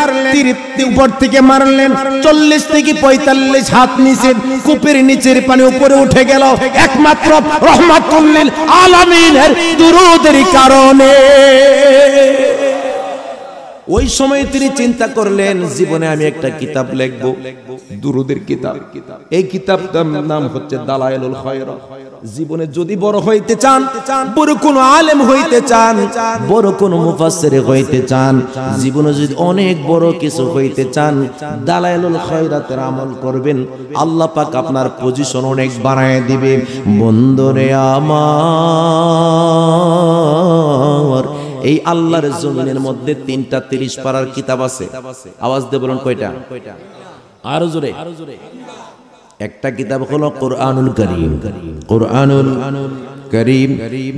উপর থেকে মারলেন 40 থেকে 45 হাত নিচে, কূপের নিচের পানি উপরে উঠে গেল একমাত্র রহমাতুল লিল আলামিনের দুরূদের কারণে। ওই সময় তিনি চিন্তা করলেন, জীবনে আমি একটা কিতাব লিখবো, দুরূদের কিতাব। এই কিতাবটার নাম হচ্ছে দালায়েলুল খায়রাত। জীবনে যদি বড় হইতে চান, বড় কোন আলেম হইতে চান, বড় কোন মুফাসসির হইতে চান, জীবনে যদি অনেক বড় কিছু হইতে চান, দালায়েলুল খায়রাতের আমল করবেন, আল্লাহ পাক আপনার পজিশন অনেক বাড়ায় দিবে। বন্ধুরে আমার, এই আল্লাহর জমিনের মধ্যে 3টা 30 পারার কিতাব আছে। আওয়াজ দিয়ে বলুন কয়টা? আরো জোরে। একটা কিতাব হলো কোরআনুল কারীম, কোরআনুল কারীম।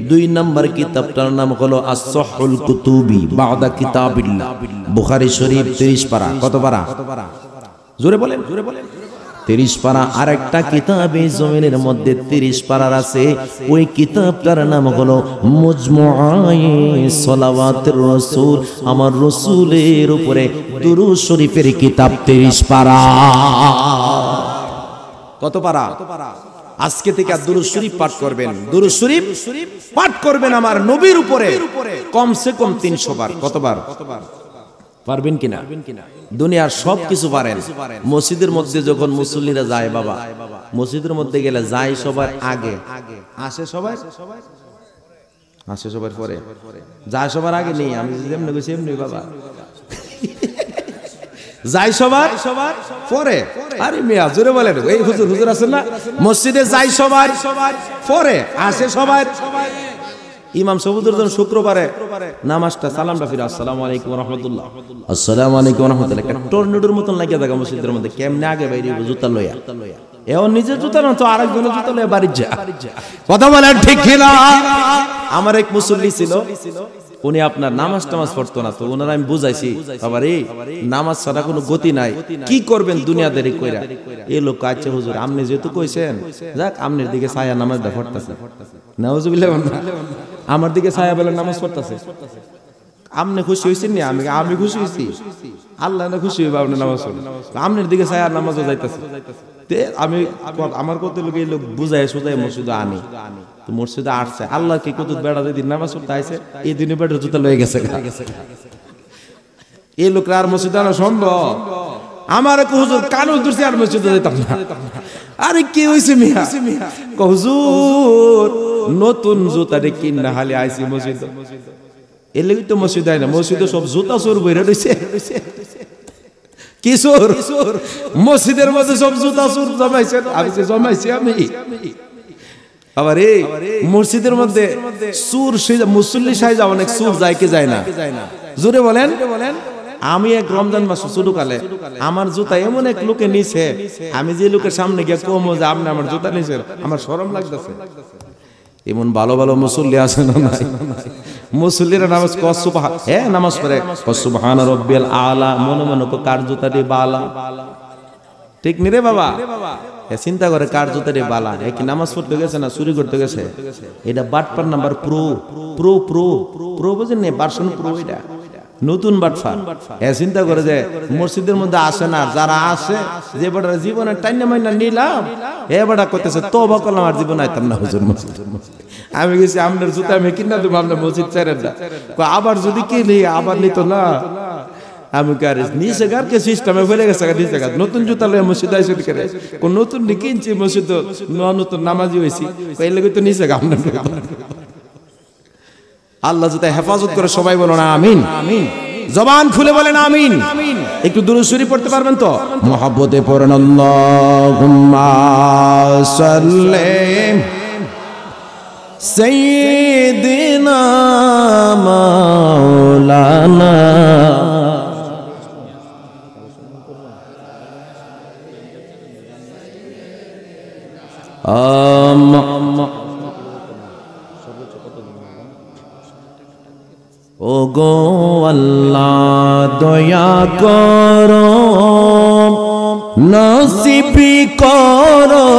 2 নম্বর কিতাবটার নাম হলো আস-সাহহুল কুতুবি বা'দা কিতাবিল্লাহ, বুখারী শরীফ 30 পারা। কত পারা? জোরে বলেন, জোরে বলেন। 30 পারা। আরেকটা কিতাব এই জমিনের মধ্যে 30 পারার আছে, ওই কিতাবটার নাম হলো মুজমুআয়ে সালাওয়াতুর রাসূল, আমার রাসূলের উপরে দুরূদ শরীফের কিতাব 30 পারা। কত পারা? আজকে থেকে দুরূদ শরীফ পাঠ করবেন, দুরূদ শরীফ পাঠ করবেন আমার নবীর উপরে কমসে কম 300 বার। কতবার পারবেন কিনা? দুনিয়ার সব কিছু পারেন। মসজিদের মধ্যে যখন মুসল্লিরা যায়, বাবা মসজিদের মধ্যে গেলে যায় সবার আগে, আসে সবার পরে, যায় সবার আগে নেই। আমি যেমনি কইছি এমনি বাবা, যাই সবার পরে। আরে মিয়া জোরে বলেন, এই হুজুর আছেন না, মসজিদে যাই সবার পরে, আসে সবার। ইমাম সবুদুরজন শুক্রবারে নামাজটা সালামটা ফিরে আসসালামু আলাইকুম ওয়া রাহমাতুল্লাহ, আসসালামু আলাইকুম ওয়া রাহমাতুল্লাহ, একটা টর্নেডোর মতন লাগিয়ে থাকে মসজিদের মধ্যে। কেমনে আগে বাইরে জুতা লইয়া, এও নিজের জুতা না তো আরেকজনের জুতা লইয়া বাড়ি যা। কথা বলেন ঠিক কি না? আমার এক মুসল্লি ছিল, উনি আপনার নামাজ টামাজ পড়তো না, তো ওনারা আমি বুঝাইছি, বাবা রে নামাজ ছাড়া কোনো গতি নাই, কি করবেন দুনিয়াদারি কইরা। এই লোক আচ্ছা হুজুর আপনি যেহেতু কইছেন, যাক আমনের দিকে ছায়া নামাজটা পড়তাছে, নাউজুবিল্লাহ, আমার দিকে ছায়া বলে নামাজ পড়তাছে। আপনি খুশি হয়েছেন নি? আমি খুশি হয়েছি, আল্লাহ না খুশি হইবা আপনি নামাজ পড়েন, আমনের দিকে ছায়া নামাজও যাইতাছে। আমি আমার কত লোক এই লোক বুঝাই সুজাই মসজিদে আনি, তো মসজিদে আসছে, আল্লাহ কি কত বেড়া দিন নামাজ পড়তে আইছে, এই দিনে বেড়ার জুতা লয়ে গেছে। এই লোকরা আর মসজিদে আনা সম্ভব? আমার হুজুর কানুন ধরছে, আর মসজিদে যেতাম না। আরে কি হয়েছে মিয়া? হুজুর নতুন জুতা রে কিনা হালি আইছি মসজিদ, এর লাগি তো মসজিদে আয় না, মসজিদে সব জুতা চোর বইরা রইছে। কি চোর? মসজিদের মধ্যে সব জুতা চোর জমাইছে। আমি জমাইছি আমি? আবার এই মসজিদের মধ্যে চোর মুসল্লি সাইজা অনেক চোর যায় কি যায় না? জোরে বলেন। আমি এক রমজান মাস ছোটকালে আমার জুতা এমন এক লোকে নিছে, আমি যে লোকের সামনে গিয়ে কমো যে আপনি আমার জুতা নিছে, আমার শরম লাগতেছে। এমন ভালো ভালো মুসল্লি আছে না? মুসল্লিরা নামাজ নামাজ পড়ে সুবহান রাব্বিয়াল আলা, মনে মনে কার জুতাটি বালা, ঠিক নি রে বাবা? চিন্তা করে কার জুতাটি বালা, কি নামাজ পড়তে গেছে না চুরি করতে গেছে? এটা বাটপার number pro pro pro pro, বুঝেন না? ভার্সন প্রো, এটা নতুন বাটফার। চিন্তা করে যে মসজিদের মধ্যে আসে না, যারা আসে যে বেটা জীবনে টাইনা মাইনা নিলাম, এ বেটা করতেছে তওবা করলাম আর জীবন আইতাম না হুজুর মসজিদ। আমি গেছি আপনার জুতা আমি কিনা দেবো, আপনার মসজিদ ছেড়েন না, আবার যদি কিনি আবার নিত না। আমি কার নিচে গারকে সিস্টেমে ফেলে গেছে, নিচে গার নতুন জুতা লয়ে মসজিদ আইছে করে, কোন নতুন কিনছি মসজিদ, নতুন নামাজি হইছি, এই লাগি তো নিচে গাম। আল্লাহ যাতে হেফাজত করে, সবাই বলো না আমিন। জবান খুলে বলেন আমিন। একটু দুরূদ শরীফ পড়তে পারবেন তো? মুহাব্বতে পড়েন আল্লাহুম্মা সাল্লি সাইয়্যিদিনা মাওলানা ও গো আল্লাহ দয়া করো, নসিব করো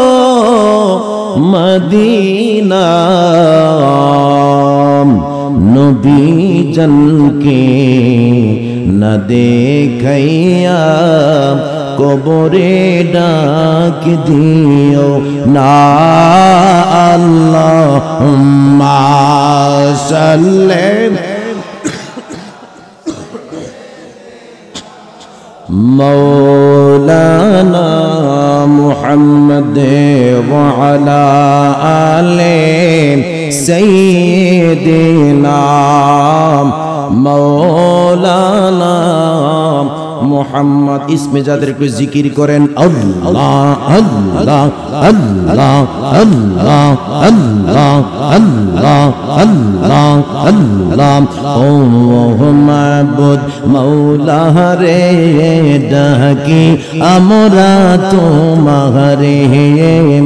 মদিনা, নবী জনকে না দেখাইয়া কবরে ডাক দিও না। আল্লাহুম্মা সাল্লি মৌলানা মুহাম্মদ ওয়া আলা আলি সাইয়্যিদিনা মৌলানা মুহাম্মদ। ইসমে যাদের একটু জিকির করেন আল্লাহ আল্লাহ আল্লাহ আল্লাহ আল্লাহ আল্লাহ আল্লাহ আল্লাহ। ও মাবুদ মৌলা রে ডাকি আমরা তোমারে,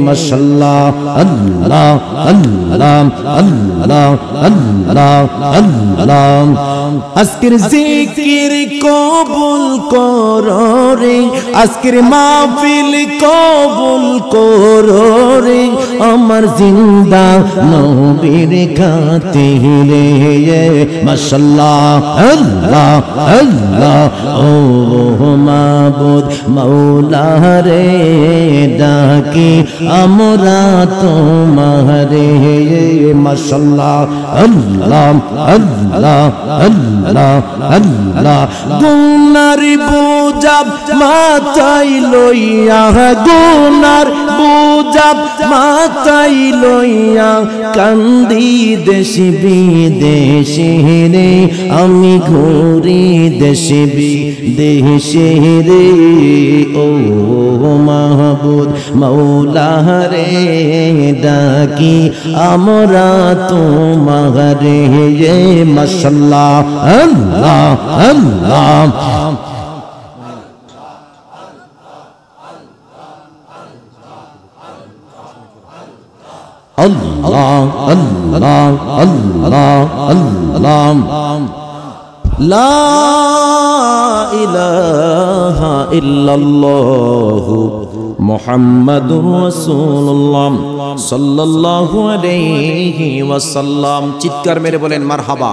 মাশাআল্লাহ আল্লাহ আল্লাহ আল্লাহ আল্লাহ আল্লাহ আজকের জিকির কবুল করো রে, আজকের মাহফিল কবুল করো রে, আমার জিন্দা নবীর খাতিরে মাশাআল্লাহ আল্লাহ আল্লাহ ও মাবুদ মাওলা রে ডাকি আমরা তোমারে মাশাআল্লাহ আল্লাহ আল্লাহ আল্লাহ আল্লাহ গুনার বোঝা মাথায় লইয়া, গুনার বোঝা মাথায় লইয়া কান্দি দেশে বিদেশে রে, আমি ঘুরি দেশে বিদেশে রে, ও মাহবুব মাওলা রে ডাকি আমরা তোমারে মাশাআল্লাহ আল্লাহ আল্লাহ আল্লাহ আল্লাহ আল্লাহ আল্লাহ লা ইলাহা ইল্লাল্লাহ মুহাম্মাদুর রাসূলুল্লাহ সাল্লাল্লাহু আলাইহি ওয়াসাল্লাম। চিৎকার মেরে বলেন মারহাবা।